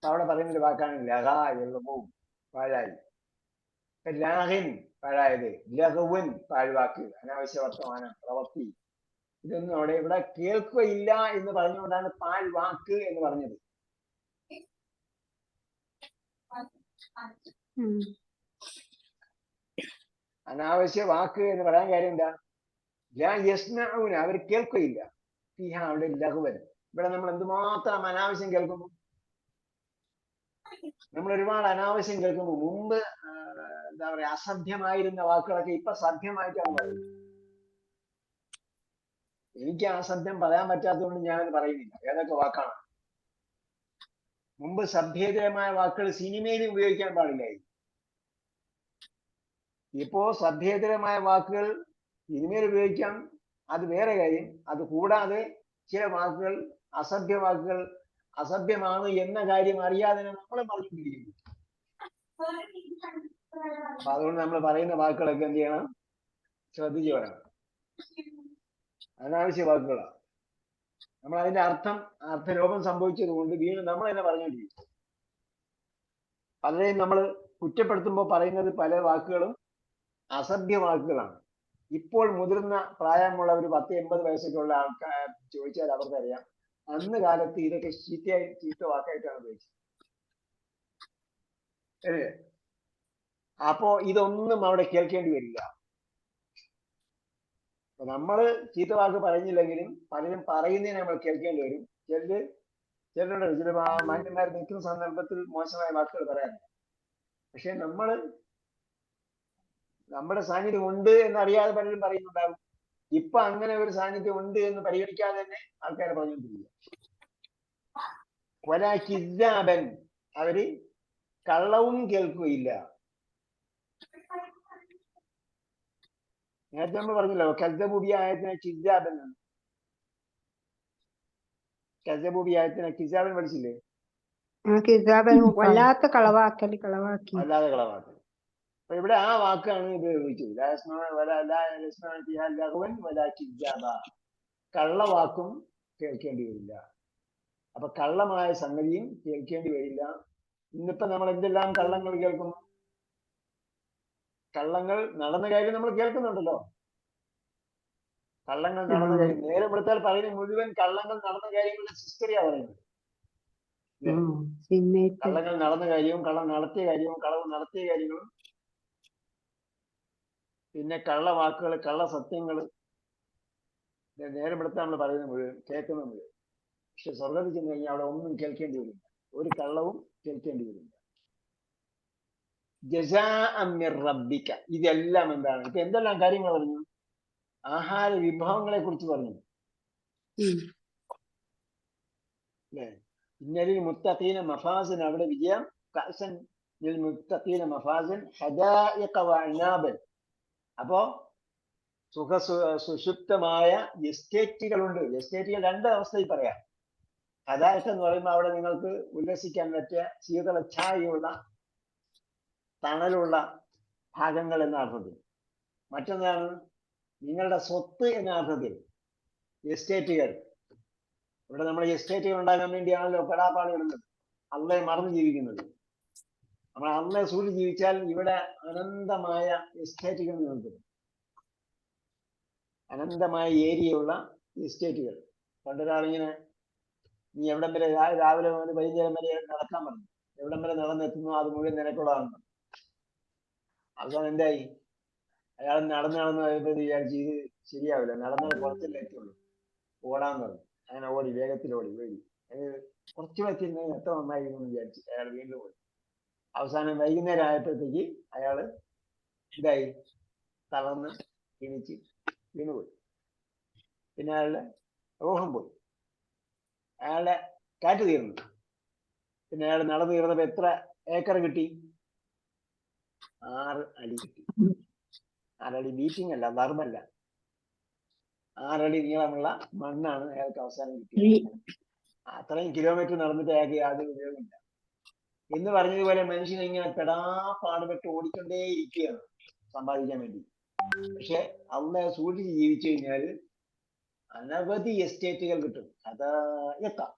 അവിടെ പറയുന്നൊരു വാക്കാണ് ലഗാ യൽഹു, പാഴായി. ലാഹിൻ പാഴായത്, ലഹുവൻ പാഴ്വാക്ക്, അനാവശ്യ വർത്തമാനം, പ്രവൃത്തി, ഇതൊന്നും അവിടെ ഇവിടെ കേൾക്കുകയില്ല എന്ന് പറഞ്ഞുകൊണ്ടാണ് പാഴ്വാക്ക് എന്ന് പറഞ്ഞത്. അനാവശ്യ വാക്ക് എന്ന് പറയാൻ കാര്യം എന്താ? ലാ യസ്മഊന, അവർ കേൾക്കുകയില്ല. ഫീഹാ, അവിടെ ലഹുവൻ. ഇവിടെ നമ്മൾ എന്തുമാത്രം അനാവശ്യം കേൾക്കുന്നു. നമ്മൾ ഒരുപാട് അനാവശ്യം കേൾക്കുമ്പോൾ മുമ്പ് എന്താ പറയാ, അസഭ്യമായിരുന്ന വാക്കുകളൊക്കെ ഇപ്പൊ സഭ്യമായിട്ടാണ് പറയുന്നത്. എനിക്ക് അസഭ്യം പറയാൻ പറ്റാത്തതുകൊണ്ട് ഞാനത് പറയുന്നില്ല. ഏതൊക്കെ വാക്കാണ്? മുമ്പ് സഭ്യേതരമായ വാക്കുകൾ സിനിമയിൽ ഉപയോഗിക്കാൻ പാടില്ലായി. ഇപ്പോ സഭ്യേതരമായ വാക്കുകൾ സിനിമയിൽ ഉപയോഗിക്കാം, അത് വേറെ കാര്യം. അത് കൂടാതെ ചില വാക്കുകൾ, അസഭ്യ വാക്കുകൾ അസഭ്യമാണ് എന്ന കാര്യം അറിയാതെ നമ്മൾ പറഞ്ഞുകൊണ്ടിരിക്കുന്നു. അപ്പൊ അതുകൊണ്ട് നമ്മൾ പറയുന്ന വാക്കുകളൊക്കെ എന്ത് ചെയ്യണം? ശ്രദ്ധിച്ചു പറയണം. അനാവശ്യ വാക്കുകളാണ്. നമ്മൾ അതിന്റെ അർത്ഥലോപം സംഭവിച്ചത് കൊണ്ട് വീണ്ടും നമ്മൾ തന്നെ പറഞ്ഞുകൊണ്ടിരിക്കും. പലരെയും നമ്മൾ കുറ്റപ്പെടുത്തുമ്പോൾ പറയുന്നത് പല വാക്കുകളും അസഭ്യ വാക്കുകളാണ്. ഇപ്പോൾ മുതിർന്ന പ്രായമുള്ള ഒരു 10-80 വയസ്സൊക്കെ ഉള്ള ആൾക്കാർ ചോദിച്ചാൽ അവർക്കറിയാം അന്ന് കാലത്ത് ഇതൊക്കെ ചീത്ത വാക്കായിട്ടാണ് ഉപയോഗിച്ചത്. അല്ലേ? അപ്പോ ഇതൊന്നും അവിടെ കേൾക്കേണ്ടി വരില്ല. നമ്മള് ചീത്ത വാക്ക് പറയുന്നില്ലെങ്കിലും പലരും പറയുന്നതിന് നമ്മൾ കേൾക്കേണ്ടി വരും. ചിലരുണ്ട്, ചില മാന്യന്മാർ നിൽക്കുന്ന സന്ദർഭത്തിൽ മോശമായ വാക്കുകൾ പറയാറില്ല. പക്ഷെ നമ്മുടെ സാന്നിധ്യം ഉണ്ട് എന്നറിയാതെ പലരും പറയുന്നുണ്ടാകും. ഇപ്പൊ അങ്ങനെ ഒരു സാന്നിധ്യം ഉണ്ട് എന്ന് പരിഗണിക്കാതെ തന്നെ ആൾക്കാരെ പറഞ്ഞുകൊണ്ടിരിക്കുക. വലാകിസ്സാബൻ, അവര് കള്ളവും കേൾക്കുകയില്ല. നേരത്തെ നമ്മൾ പറഞ്ഞല്ലോ കസ്സബൂബി ആയത്തിനെ കിസ്സാബൻ ആണ്. കസ്സബൂബി ആയത്തിനെ കിസ്സാബൻ പഠിച്ചില്ലേ? വല്ലാത്ത കളവാക്കി. വല്ലാതെ കളവാക്കൽ. അപ്പൊ ഇവിടെ ആ വാക്കാണ് ഉപയോഗിച്ചത്. കള്ളവാക്കും കേൾക്കേണ്ടി വരില്ല. അപ്പൊ കള്ളമായ സംഗതിയും കേൾക്കേണ്ടി വരില്ല. ഇന്നിപ്പോ നമ്മൾ എന്തെല്ലാം കള്ളങ്ങൾ കേൾക്കുന്നു? കള്ളങ്ങൾ നടന്ന കാര്യം നമ്മൾ കേൾക്കുന്നുണ്ടല്ലോ. കള്ളങ്ങൾ നടന്ന കാര്യം നേരെ വിളിച്ചാൽ പറയുന്നത് മുഴുവൻ കള്ളങ്ങൾ നടന്ന കാര്യങ്ങളുടെ ഹിസ്റ്ററിയാ പറയുന്നത്. കള്ളങ്ങൾ നടന്ന കാര്യവും കള്ളം നടത്തിയ കാര്യവും കളവ് നടത്തിയ കാര്യങ്ങളും പിന്നെ കള്ളവാക്കുകൾ, കള്ള സത്യങ്ങൾ നേരെ വിളിച്ചാൽ നമ്മൾ പറയുന്നത് മുഴുവൻ കേൾക്കുന്നത് മുഴുവൻ. പക്ഷെ സ്വർഗത്തിൽ ചെന്ന് കഴിഞ്ഞാൽ അവിടെ ഒന്നും കേൾക്കേണ്ടി വരില്ല. ഒരു കള്ളവും കേൾക്കേണ്ടി വരില്ല. ജസാഅൻ മിർ റബ്ബിക. ഇതെല്ലാം എന്താണ്? ഇപ്പൊ എന്തെല്ലാം കാര്യങ്ങൾ പറഞ്ഞു? ആഹാര വിഭവങ്ങളെ കുറിച്ച് പറഞ്ഞു. ഇന്നലിൽ മുത്തഖീന മഫാസിൻ, അവിടെ വിജയം. കഅസൻ ലിൽ മുത്തഖീന മഫാസിൻ ഹദായിഖ വഅനാബൻ. അപ്പോ സുഷുപ്തമായ എസ്റ്റേറ്റുകളുണ്ട്. എസ്റ്റേറ്റുകൾ രണ്ട് അവസ്ഥയിൽ പറയാം. ഹദായിഖ എന്ന് പറയുമ്പോൾ അവിടെ നിങ്ങൾക്ക് ഉല്ലസിക്കാൻ പറ്റിയ ശീതള ഛായയുള്ള തണലുള്ള ഭാഗങ്ങൾ എന്ന അർത്ഥത്തിൽ. മറ്റൊന്നാണ് നിങ്ങളുടെ സ്വത്ത് എന്ന അർത്ഥത്തിൽ എസ്റ്റേറ്റുകൾ. ഇവിടെ നമ്മൾ എസ്റ്റേറ്റുകൾ ഉണ്ടാകാൻ വേണ്ടിയാണല്ലോ പെടാപ്പാട് ഇടുന്നത്, അള്ളയെ മറന്നു ജീവിക്കുന്നത്. നമ്മൾ അള്ളയെ സൂക്ഷിച്ച് ജീവിച്ചാൽ ഇവിടെ അനന്തമായ എസ്റ്റേറ്റുകൾ നിൽക്കും. അനന്തമായ ഏരിയയുള്ള എസ്റ്റേറ്റുകൾ. പണ്ടൊരാളിങ്ങനെ നീ എവിടം വരെ രാവിലെ മുതൽ വൈകുന്നേരം വരെ നടക്കാൻ പറഞ്ഞു. എവിടം വരെ നടന്നെത്തുന്നു അത് മുഴുവൻ നിനക്കുള്ളതാണ്. അവസാനം എന്തായി? അയാൾ നടന്ന് വിചാരിച്ചു ഇത് ശരിയാവില്ല, നടന്നത് കുറച്ചല്ലേ എത്തുള്ളൂ, ഓടാൻ പറഞ്ഞു. അങ്ങനെ ഓടി, വേഗത്തിൽ ഓടി. കുറച്ചു വെച്ചിരുന്ന എത്ര നന്നായിരുന്നു എന്ന് വിചാരിച്ചു അയാൾ വീണ്ടും ഓടി. അവസാനം വൈകുന്നേരം ആയപ്പോഴത്തേക്ക് അയാള് ഇതായി തളർന്ന് ക്ഷീണിച്ച് വീണുപോയി. പിന്നെ അയാളുടെ റൂഹം പോയി, അയാളുടെ കാറ്റ് തീർന്നു. പിന്നെ അയാൾ നടന്നു തീർന്നപ്പോ എത്ര ഏക്കർ കിട്ടി? 6 അടി കിട്ടി. 6 അടി ബീറ്റിംഗ് അല്ല, ധർമ്മല്ല. 6 അടി നീളമുള്ള മണ്ണാണ് അയാൾക്ക് അവസാനം കിട്ടിയത്. അത്രയും കിലോമീറ്റർ നടന്നിട്ട് അയാൾക്ക് യാതൊരു ഉപയോഗമില്ല. എന്ന് പറഞ്ഞതുപോലെ മനുഷ്യൻ ഇങ്ങനെ പാടുപെട്ട് ഓടിക്കൊണ്ടേ ഇരിക്കുകയാണ് സമ്പാദിക്കാൻ വേണ്ടി. പക്ഷെ അള്ളയെ സൂക്ഷിച്ച് ജീവിച്ചു കഴിഞ്ഞാൽ അനവധി എസ്റ്റേറ്റുകൾ കിട്ടും. അത് എത്താം.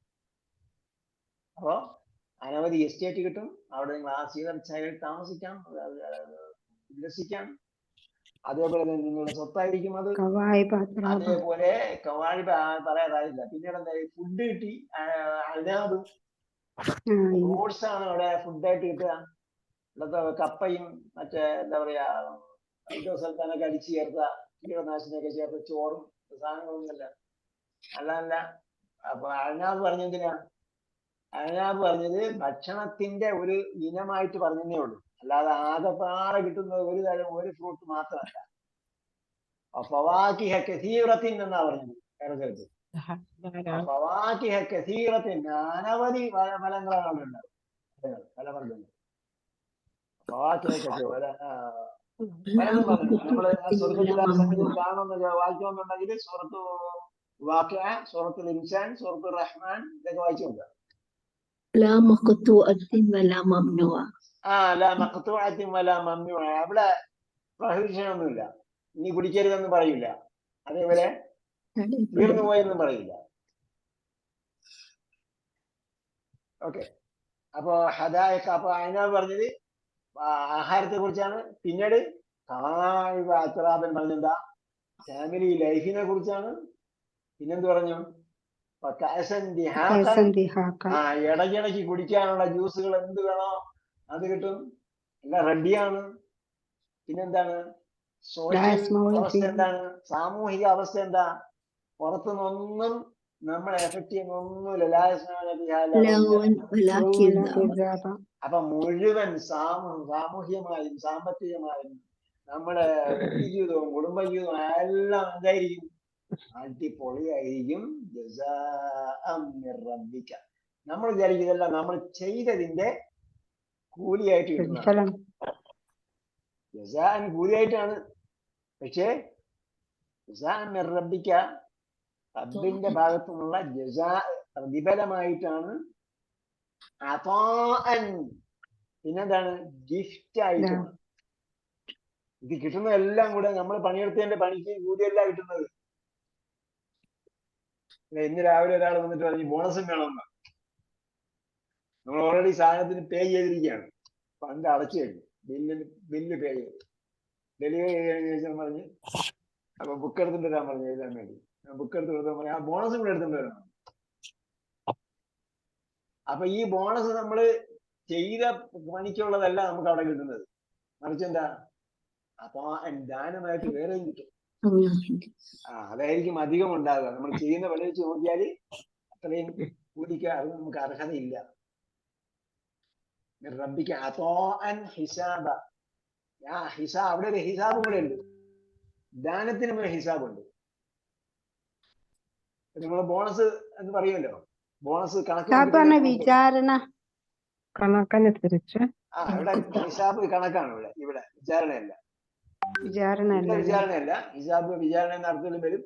അപ്പോ അനവധി എസ്റ്റേറ്റ് കിട്ടും. അവിടെ നിങ്ങൾ ആ ശീതളഛായയിൽ താമസിക്കാം, ഉല്ലസിക്കാം. അതേപോലെ തന്നെ നിങ്ങളുടെ സ്വത്തായിരിക്കും അത്. അതേപോലെ കവാഴി പറയാറായില്ല. പിന്നീട് എന്താ, ഫുഡ് കിട്ടി. അതിനകത്ത് ഫ്രൂട്ട്സ് ആണ് അവിടെ ഫുഡായിട്ട് കിട്ടുക. ഇവിടുത്തെ കപ്പയും മറ്റേ എന്താ പറയാ സ്ഥലത്താനൊക്കെ അടിച്ചു ചേർത്ത കീടനാശിനിയൊക്കെ ചേർത്ത ചോറും സാധനങ്ങളൊന്നുമല്ല. അല്ല. അപ്പൊ അഴനാബ് പറഞ്ഞെന്തിനാ? അഴനാബ് പറഞ്ഞത് ഭക്ഷണത്തിന്റെ ഒരു ഇനമായിട്ട് പറഞ്ഞതേ ഉള്ളൂ. അല്ലാതെ ആകെപ്പാടെ കിട്ടുന്നത് ഒരു തരം ഒരു ഫ്രൂട്ട് മാത്രമല്ല. ഫവാകിഹ കസീറത്തിൻ എന്നാ പറഞ്ഞത് വേറെ സ്ഥലത്ത്. ഫവാകിഹ കസീറത്തിൻ, അനവധി ഫലങ്ങളാണ് അവിടെ ഉണ്ടാവും. ഫലവർഗ്ഗങ്ങൾ. ഫവാകിഹ കസീറ പലതും പറഞ്ഞു. നമ്മള് സ്വർഗത്തിലെ സംഗതി കാണുന്ന വായിക്കണമെന്നുണ്ടെങ്കിൽ സൂറത്ത് വാഖിഅ, സൂറത്തുൽ ഇൻസാൻ, സൂറത്തുർ റഹ്മാൻ ഇതൊക്കെ വായിച്ചു നോക്കുക. ലാ മഖ്തൂഅത്തിൻ വലാ മംനൂഅ, അവിടെ പ്രൊഹിബിഷൻ ഒന്നുമില്ല, ഇനി കുടിക്കരുതെന്ന് പറയില്ല, അതേപോലെ തീർന്നു പോയെന്നും പറയില്ല. ഓക്കെ, അപ്പൊ ഹദായിഖ്, അപ്പൊ അതിനാണ് പറഞ്ഞത് ആഹാരത്തെ കുറിച്ചാണ്. പിന്നീട് അത്രാബൻ പറഞ്ഞെന്താ, ഫാമിലി ലൈഫിനെ കുറിച്ചാണ്. പിന്നെന്ത് പറഞ്ഞു, ഇടയ്ക്കിടയ്ക്ക് കുടിക്കാനുള്ള ജ്യൂസുകൾ എന്ത് വേണോ അത് കിട്ടും, എല്ലാം റെഡിയാണ്. പിന്നെന്താണ്, സോഷ്യൽ അവസ്ഥ എന്താണ്, സാമൂഹിക അവസ്ഥ എന്താ, പുറത്തുനിന്നൊന്നും നമ്മളെ എഫക്ട് ചെയ്യുന്നൊന്നുമില്ല. അപ്പൊ മുഴുവൻ സാമൂഹ്യമായും സാമ്പത്തികമായും നമ്മുടെ വ്യക്തിജീവിതവും കുടുംബജീവിതവും എല്ലാം എന്തായിരിക്കും, അടിപൊളിയായിരിക്കും. നമ്മൾ വിചാരിക്കുന്നതല്ല, നമ്മൾ ചെയ്തതിന്റെ കൂലിയായിട്ട് കിട്ടുന്നതാണ്, ജസാൻ കൂലിയായിട്ടാണ്. പക്ഷേ റബ്ബിന്റെ ഭാഗത്തു നിന്നുള്ള ജസാ പ്രതിഫലമായിട്ടാണ്. പിന്നെന്താണ്, ഗിഫ്റ്റ് ആയിട്ടാണ്. ഇത് കിട്ടുന്നതെല്ലാം കൂടെ നമ്മൾ പണിയെടുത്തതിന്റെ പണിക്ക് കൂലിയല്ല കിട്ടുന്നത്. ഇന്ന് രാവിലെ ഒരാൾ വന്നിട്ട് പറഞ്ഞു ബോണസും വേണമെന്ന്. നമ്മൾ ഓൾറെഡി സാധനത്തിന് പേ ചെയ്തിരിക്കുകയാണ്, ഫണ്ട് അടച്ചു കഴിഞ്ഞു, ബില്ല് പേ ചെയ്തു, ഡെലിവറി ചെയ്തതിനു ശേഷം പറഞ്ഞ് അപ്പൊ ബുക്ക് എടുത്തിട്ട് വരാൻ പറഞ്ഞു എഴുതാൻ വേണ്ടി. ബുക്ക് എടുത്ത് കൊടുത്താൽ പറഞ്ഞു ആ ബോണസും കൂടെ എടുത്തിട്ട് വരണം. അപ്പൊ ഈ ബോണസ് നമ്മൾ ചെയ്ത പണിക്കുള്ളതല്ല നമുക്ക് അവിടെ കിട്ടുന്നത്, മറിച്ച് എന്താ, അപ്പൊ ദാനമായിട്ട് വേറെയും കിട്ടും. അതായിരിക്കും അധികം ഉണ്ടാകുക. നമ്മൾ ചെയ്യുന്ന പണി വെച്ച് നോക്കിയാല് അത്രയും കൂലിക്ക് അത് നമുക്ക് അർഹതയില്ല. റബ്ബിക്ക് ഹിസാബ, അവിടെ ഒരു ഹിസാബും കൂടെ ഉണ്ട്, ദാനത്തിനും ഒരു ഹിസാബുണ്ട്. നമ്മൾ ബോണസ് എന്ന് പറയുമല്ലോ, ബോണസ് കണക്ക് വിചാരണ കണക്കനുസരിച്ച് ഇവിടെ ഹിസാബ് കണക്കാണ്. ഇവിടെ വിചാരണയല്ല, വിചാരണയല്ല. ഹിസാബ് വിചാരണ എന്ന അർത്ഥത്തിൽ വരും.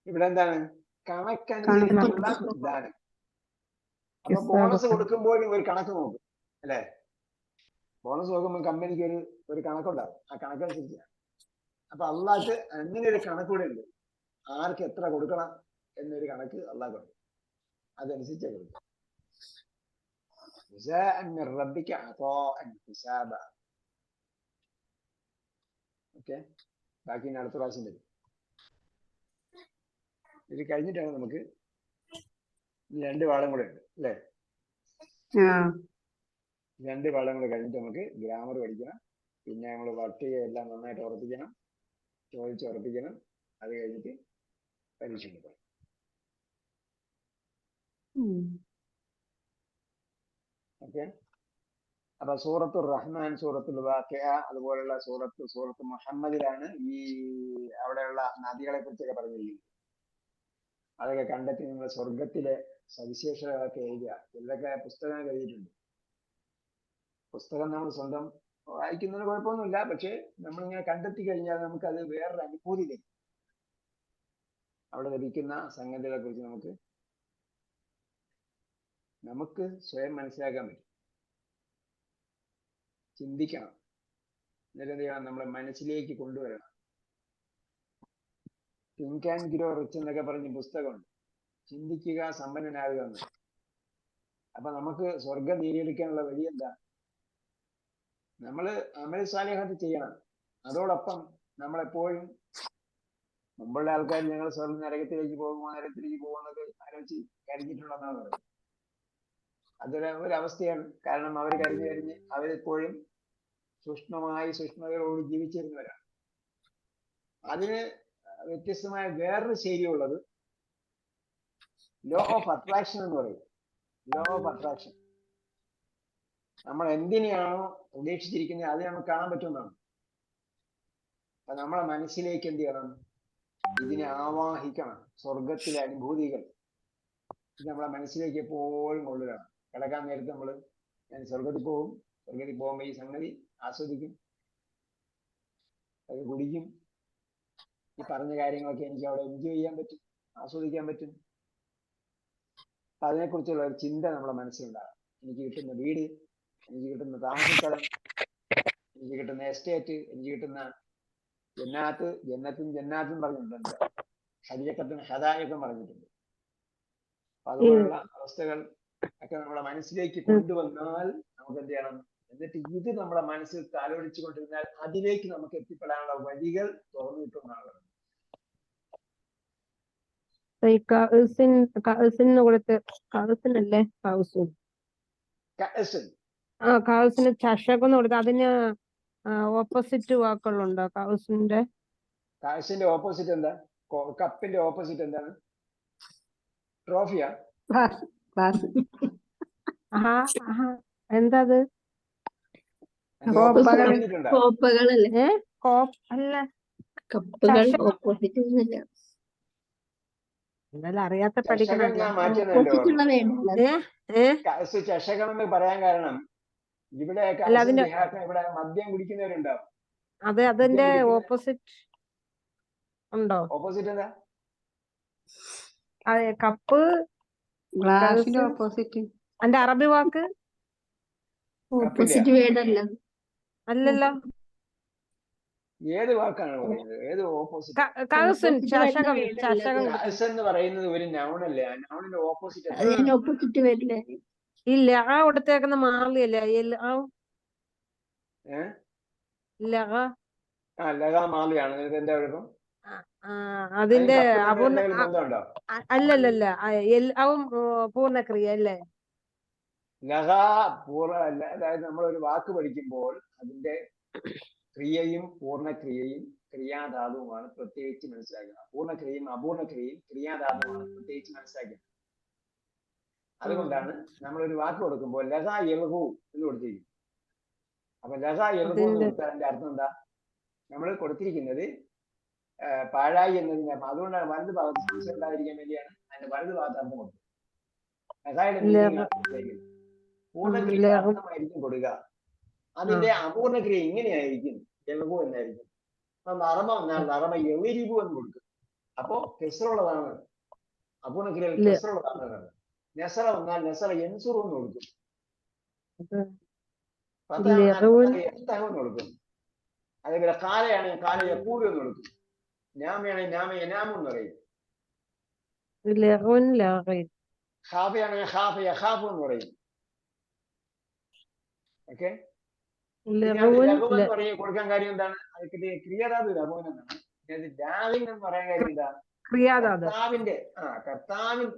ഇവിടെ എന്താണ്, കണക്കനുസരിച്ചുള്ള ദാനം. അപ്പൊ ബോണസ് കൊടുക്കുമ്പോഴും ഒരു കണക്ക് നോക്കും അല്ലെ. ബോണസ് നോക്കുമ്പോൾ കമ്പനിക്ക് ഒരു കണക്കുണ്ടാവും, ആ കണക്കനുസരിച്ചാണ്. അപ്പൊ അള്ളാഹ്ക്ക് അങ്ങനെ ഒരു കണക്കൂടെ ഉണ്ട്, ആർക്ക് എത്ര കൊടുക്കണം എന്നൊരു കണക്ക് അള്ളാഹ്ക്കുണ്ട്, അതനുസരിച്ച് കൊടുക്കും. ഓക്കെ, ബാക്കി അടുത്ത പ്രാവശ്യം വരും. ഇത് കഴിഞ്ഞിട്ടാണ് നമുക്ക് 2 പാഠം കൂടെ ഉണ്ട് അല്ലേ. 2 പാഠം കൂടെ കഴിഞ്ഞിട്ട് നമുക്ക് ഗ്രാമർ പഠിക്കണം. പിന്നെ നമ്മൾ പട്ടിക എല്ലാം നന്നായിട്ട് ഉറപ്പിക്കണം, ചോദിച്ച് ഉറപ്പിക്കണം. അത് കഴിഞ്ഞിട്ട് പരീക്ഷ എടുക്കണം. ഓക്കെ, അപ്പൊ സൂറത്തുർ റഹ്മാൻ, സൂറത്തുൽ വാഖിഅ, അതുപോലുള്ള സൂറത്ത് മുഹമ്മദിലാണ് ഈ അവിടെയുള്ള നദികളെ കുറിച്ചൊക്കെ പറഞ്ഞിരിക്കുന്നത്. അതൊക്കെ കണ്ടെത്തി നിങ്ങൾ സ്വർഗത്തിലെ സവിശേഷതകളൊക്കെ എഴുതുക. ചിലരൊക്കെ പുസ്തകം എഴുതിയിട്ടുണ്ട്. പുസ്തകം നമ്മൾ സ്വന്തം വായിക്കുന്നതിന് കുഴപ്പമൊന്നുമില്ല, പക്ഷെ നമ്മളിങ്ങനെ കണ്ടെത്തി കഴിഞ്ഞാൽ നമുക്കത് വേറൊരു അനുഭൂതി തരും. അവിടെ ലഭിക്കുന്ന സംഗതികളെ കുറിച്ച് നമുക്ക് സ്വയം മനസ്സിലാക്കാൻ പറ്റും. ചിന്തിക്കണം, എന്നിട്ട് എന്ത് ചെയ്യണം, നമ്മളെ മനസ്സിലേക്ക് കൊണ്ടുവരണം. തിങ്ക് ആൻഡ് ഗ്രോ റിച്ച് എന്നൊക്കെ പറഞ്ഞ് പുസ്തകമുണ്ട്, ചിന്തിക്കുക സമ്പന്നനാകുക എന്ന്. അപ്പൊ നമുക്ക് സ്വർഗം നേടിയെടുക്കാനുള്ള വഴി എന്താ, നമ്മള് അമൽ സാലിഹാത്ത് ചെയ്യണം. അതോടൊപ്പം നമ്മളെപ്പോഴും മുമ്പുള്ള ആൾക്കാർ ഞങ്ങൾ നരകത്തിലേക്ക് പോകുമെന്നൊക്കെ ആലോചിച്ച് കരുതിയിട്ടുണ്ടെന്നാണ് പറയുന്നത്. ഒരവസ്ഥയാണ്. കാരണം അവർ കരുതി അവരെപ്പോഴും സൂക്ഷ്മതയോട് ജീവിച്ചിരുന്നവരാണ്. അതിന് വ്യത്യസ്തമായ വേറൊരു ശൈലിയുള്ളത് ലോ ഓഫ് അട്രാക്ഷൻ എന്ന് പറയും. ലോ ഓഫ് അട്രാക്ഷൻ, നമ്മൾ എന്തിനെയാണോ പ്രതീക്ഷിച്ചിരിക്കുന്നത് അത് നമുക്ക് കാണാൻ പറ്റുന്നതാണ്. അപ്പൊ നമ്മളെ മനസ്സിലേക്ക് എന്ത് ചെയ്യണം, ഇതിനെ ആവാഹിക്കണം. സ്വർഗത്തിലെ അനുഭൂതികൾ ഇത് നമ്മളെ മനസ്സിലേക്ക് എപ്പോഴും കൊണ്ടുവരണം. കിടക്കാൻ നേരത്ത് ഞാൻ സ്വർഗത്തിൽ പോകുമ്പോൾ ഈ സംഗതി ആസ്വദിക്കും, അത് കുടിക്കും, ഈ പറഞ്ഞ കാര്യങ്ങളൊക്കെ എനിക്ക് അവിടെ എൻജോയ് ചെയ്യാൻ പറ്റും. ആസ്വദിക്കാൻ പറ്റും. അപ്പൊ അതിനെക്കുറിച്ചുള്ള ഒരു ചിന്ത നമ്മുടെ മനസ്സിലുണ്ടാകും. എനിക്ക് കിട്ടുന്ന വീട്, എനിക്ക് കിട്ടുന്ന താമസസ്ഥലം, എനിക്ക് കിട്ടുന്ന എസ്റ്റേറ്റ്, എനിക്ക് കിട്ടുന്ന ജന്നാത്തും പറഞ്ഞിട്ടുണ്ട്, ഹരിയക്കത്തിന് ഹദായകം പറഞ്ഞിട്ടുണ്ട്. അപ്പൊ അതുപോലുള്ള അവസ്ഥകൾ ഒക്കെ നമ്മുടെ മനസ്സിലേക്ക് കൊണ്ടുവന്നാൽ നമുക്ക് എന്ത് ചെയ്യണം? എന്നിട്ട് ഇത് നമ്മുടെ മനസ്സിൽ താലോലിച്ചു കൊണ്ടിരുന്നാൽ അതിലേക്ക് നമുക്ക് എത്തിപ്പെടാനുള്ള വഴികൾ തുറന്നു കിട്ടുന്നതാണ്. കൗസിന് ചഷകം എന്ന് കൊടുത്ത് അതിന് ഓപ്പോസിറ്റ് വാക്കുകളുണ്ടോ? കൗസിന്റെ ഓപ്പോസിറ്റ് എന്താ? കപ്പിന്റെ ഓപ്പോസിറ്റ് എന്താണ്? ട്രോഫിയാ? എന്താ അത്? കോപ്പകളല്ലേ? അല്ല, കപ്പുകൾ ഓപ്പോസിറ്റ് എന്നാലും അറിയാത്ത പഠിക്കണം. ചഷകം എന്ന് പറയാൻ കാരണം ഇവിടെ ഇവിടെ മദ്യം കുടിക്കുന്നവരുണ്ടാവും. അതെ, അതിന്റെ ഓപ്പോസിറ്റ് ഉണ്ടോ? ഓപ്പോസിറ്റ് എന്താ? കപ്പ്, ഗ്ലാസിന്റെ ഓപ്പോസിറ്റ്. അതിന്റെ അറബി വാക്ക് ഓപ്പോസിറ്റ് വേർഡല്ല. അല്ലല്ലോ. ഏത് വാക്കാണ് പറയുന്നത്? ഏത് ഓപ്പോസിറ്റ്? എന്ന് പറയുന്നത് ഒരു നൗണല്ലേ? ആ നൗണിന്റെ ഓപ്പോസിറ്റ് ഓപ്പോസിറ്റ് വരില്ലേ? ഇല്ല, ആ കൊടുത്തേക്കുന്ന മാറിയല്ലേ? മാറിയാണ്. എന്താ കുഴപ്പം? അതിന്റെ ബന്ധമുണ്ടോ? അല്ലല്ല, പൂർണ്ണക്രിയ അല്ലേ? അതായത് നമ്മൾ ഒരു വാക്ക് പഠിക്കുമ്പോൾ അതിന്റെ ക്രിയയും പൂർണ്ണക്രിയയും ക്രിയാധാതുവുമാണ് പ്രത്യേകിച്ച് മനസ്സിലാക്കുക. പൂർണ്ണക്രിയയും അപൂർണക്രിയയും ക്രിയാധാതുവാണ് പ്രത്യേകിച്ച് മനസ്സിലാക്കുക. അതുകൊണ്ടാണ് നമ്മളൊരു വാക്ക് കൊടുക്കുമ്പോൾ ലഹ യൽഹു എന്ന് കൊടുത്തിരിക്കും. അപ്പൊ ലഹ യൽഹു എന്ന് കൊടുത്താൽ അതിന്റെ അർത്ഥം എന്താ? നമ്മൾ കൊടുത്തിരിക്കുന്നത് പാഴായി എന്നതിന്റെ അർത്ഥം. അതുകൊണ്ടാണ് വലത് ഭാഗത്ത് സംശയം ഉണ്ടായിരിക്കാൻ വേണ്ടിയാണ് അതിന്റെ വലത് ഭാഗത്ത് അർത്ഥം കൊടുത്തത്. ലഹയുടെ മീനിങ് പൂർണ്ണക്രിയ അർത്ഥമായിരിക്കും കൊടുക്കുക. അതിന്റെ അപൂർണക്രിയ ഇങ്ങനെയായിരിക്കും, യൽഹു എന്നായിരിക്കും. അപ്പൊ നറമ വന്നാൽ നറമ യവരിബു എന്ന് കൊടുക്കും. അപ്പോ കെസ്റുള്ളതാണ്, അപൂർണക്രിയയിൽ കെസ്റുള്ളതാണ്. നെസറ വന്നാൽ നെസറ യൻസുറു എന്ന് കൊടുക്കും. എന്ന് കൊടുക്കും. അതേപോലെ കാലയാണെങ്കിൽ കാല യക്കൂലു എന്ന് കൊടുക്കും. ഞാമയാണെങ്കിൽ ഞാമ യനാമു എന്ന് പറയും. ഖാഫയാണെങ്കിൽ ഖാഫ യഖാഫു എന്ന് പറയും. ഓക്കെ, കൊടുക്കാൻ കാര്യം എന്താണ്? ക്രിയാധാതു ലഘുവൻ എന്നാണ്. ലാഹിൻ എന്ന് പറയാൻ കാര്യം എന്താ? കർത്താവിന്റെ കർത്താവിൻ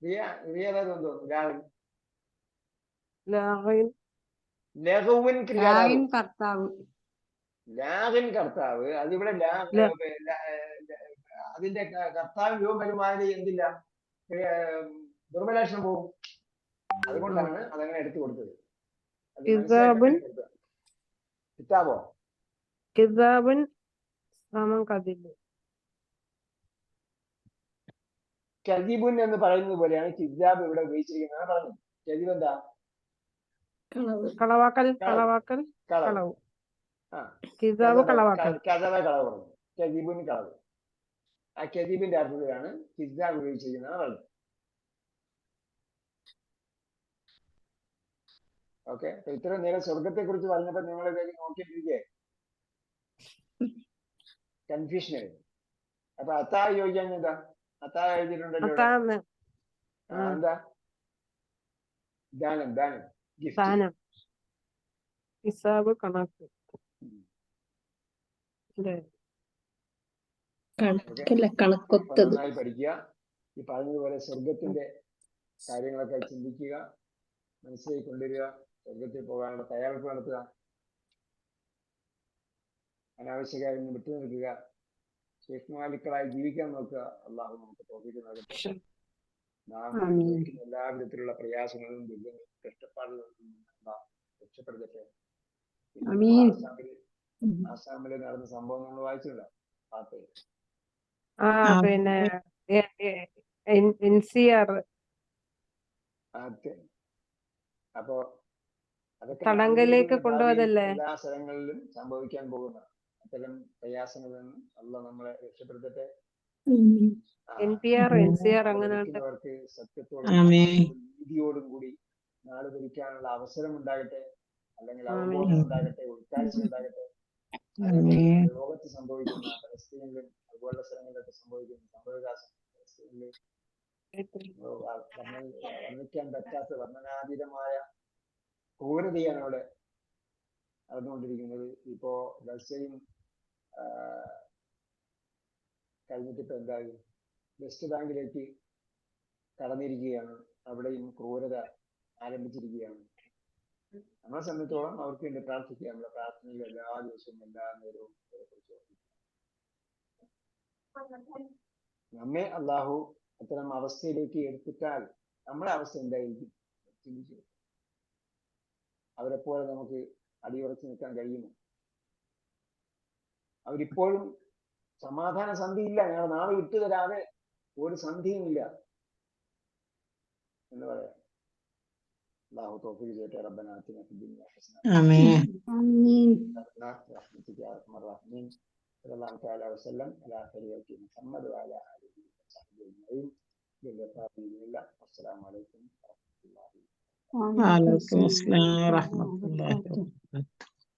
ക്രിയാധാതു എന്തോന്നു? ലഘുവിൻ ക്രിയാധാതു ലാഹിൻ കർത്താവ്. അതിവിടെ അതിന്റെ കർത്താവ് രൂപം വരുമാതിരി എന്തില്ല, ദുർബലക്ഷണം പോകും. അതുകൊണ്ടാണ് അതങ്ങനെ എടുത്തു കൊടുത്തത്. കിതാബോ കിതാബുൻ കദിബുൻ എന്ന് പറയുന്നത് പോലെയാണ് കിതാബ് ഇവിടെ ഉപയോഗിച്ചിരിക്കുന്നത്. പറഞ്ഞു കദിബ് എന്താ? കളവാക്കൽ. കിതാബ് കളവാക്കൽ. കഥവ കളവ് പറഞ്ഞു. കദിബുൻ കളവ്. ആ കദിബിന്റെ അർത്ഥത്തിലാണ് കിതാബ് ഉപയോഗിച്ചിരിക്കുന്നത് പറഞ്ഞത്. ഓക്കെ, അപ്പൊ ഇത്ര നേരം സ്വർഗത്തെ കുറിച്ച് പറഞ്ഞപ്പോ നിങ്ങൾ നോക്കിയിട്ടിരിക്കേ കൺഫ്യൂഷൻ ആയിരുന്നു. അപ്പൊ അത്താ യോഗ്യം എന്താ? അത്താ എഴുതിയിട്ടുണ്ടല്ലോ. എന്താ? ദാനം, ഗിഫ്റ്റ്. ഹിസാബ്, കണക്ക്. നന്നായി പഠിക്കുക. ഈ പറഞ്ഞതുപോലെ സ്വർഗത്തിന്റെ കാര്യങ്ങളൊക്കെ ചിന്തിക്കുക, മനസ്സിലേക്ക് കൊണ്ടുവരിക, സ്വർഗത്തിൽ പോകാനുള്ള തയ്യാറെടുപ്പ് നടത്തുക, അനാവശ്യ കാര്യങ്ങൾ വിട്ടു നിൽക്കുക, സൂക്ഷ്മമാലിക്കളായി ജീവിക്കാൻ നോക്കുക. അള്ളാഹു നമുക്ക് തൗഫീഖ് നൽകട്ടെ. നാം എല്ലാ വിധത്തിലുള്ള പ്രയാസങ്ങളും ദുരിതങ്ങളും കഷ്ടപ്പാടുകളും രക്ഷപ്പെടുത്തട്ടെ. ആസാമിൽ നടന്ന സംഭവം നമ്മൾ വായിച്ചിട്ടുണ്ടോ? പിന്നെ NCR. അപ്പോ അതൊക്കെ തടങ്കലിലേക്ക് കൊണ്ടുപോയതല്ലേ? എല്ലാ സ്ഥലങ്ങളിലും സംഭവിക്കാൻ പോകുന്ന അത്തരം പ്രയാസങ്ങളിൽ നിന്ന് അള്ളാഹ് നമ്മളെ രക്ഷപ്പെടുത്തട്ടെ. NPR NCR അങ്ങനെ അവർക്ക് സത്യത്തോടും ആമീൻ. നീതിയോടും കൂടി നാട് ഭരിക്കാനുള്ള അവസരം ഉണ്ടാകട്ടെ, അല്ലെങ്കിൽ ആമീൻ. അവബോധം ഉണ്ടാകട്ടെ, ഉൾക്കാഴ്ച ഉണ്ടാകട്ടെ. ആമീൻ. ലോകത്ത് സംഭവിക്കുന്ന പലസ്തീനിലും അതുപോലുള്ള സ്ഥലങ്ങളിലൊക്കെ സംഭവിക്കുന്ന സംഭവവികാസം പലസ്തീനിൽ വർണ്ണിക്കാൻ പറ്റാത്ത വർണ്ണനാതീതമായ ക്രൂരതയാണ് അവിടെ നടന്നുകൊണ്ടിരിക്കുന്നത്. ഇപ്പോ ഗസയും കഴിഞ്ഞിട്ടിപ്പോ എന്തായി, വെസ്റ്റ് ബാങ്കിലേക്ക് കടന്നിരിക്കുകയാണ്. അവിടെയും ക്രൂരത ആരംഭിച്ചിരിക്കുകയാണ്. നമ്മളെ സംബന്ധിച്ചോളം അവർക്ക് വേണ്ടി പ്രാർത്ഥിക്കുക. നമ്മുടെ പ്രാർത്ഥനയിൽ എല്ലാ ദിവസവും എല്ലാ നേരവും കുറിച്ച് നമ്മെ അള്ളാഹു അത്തരം അവസ്ഥയിലേക്ക് എടുത്തിട്ടാൽ നമ്മുടെ അവസ്ഥ എന്തായിരിക്കും ചിന്തിച്ചു. അവരെപ്പോലെ നമുക്ക് അടിയുറച്ചു നിൽക്കാൻ കഴിയുമോ? അവരിപ്പോഴും സമാധാന സന്ധിയില്ല, ഞങ്ങൾ നാളെ വിട്ടുതരാതെ ഒരു സന്ധിയുമില്ല എന്ന് പറയാം. അല്ലാഹു തൗഫീഖ് ചെയ്യട്ടെ. റബ്ബനാ ആതിനാ ഫിദ്ദുനിയ ഹസന ആമീൻ. برحمتك يا ارحم الراحمين. صلى الله تعالى وسلم على خير خلق محمد وعلى اله وصحبه اجمعين. باللقاء باذن الله. والسلام عليكم ورحمه الله وعليكم السلام ورحمة الله وبركاته.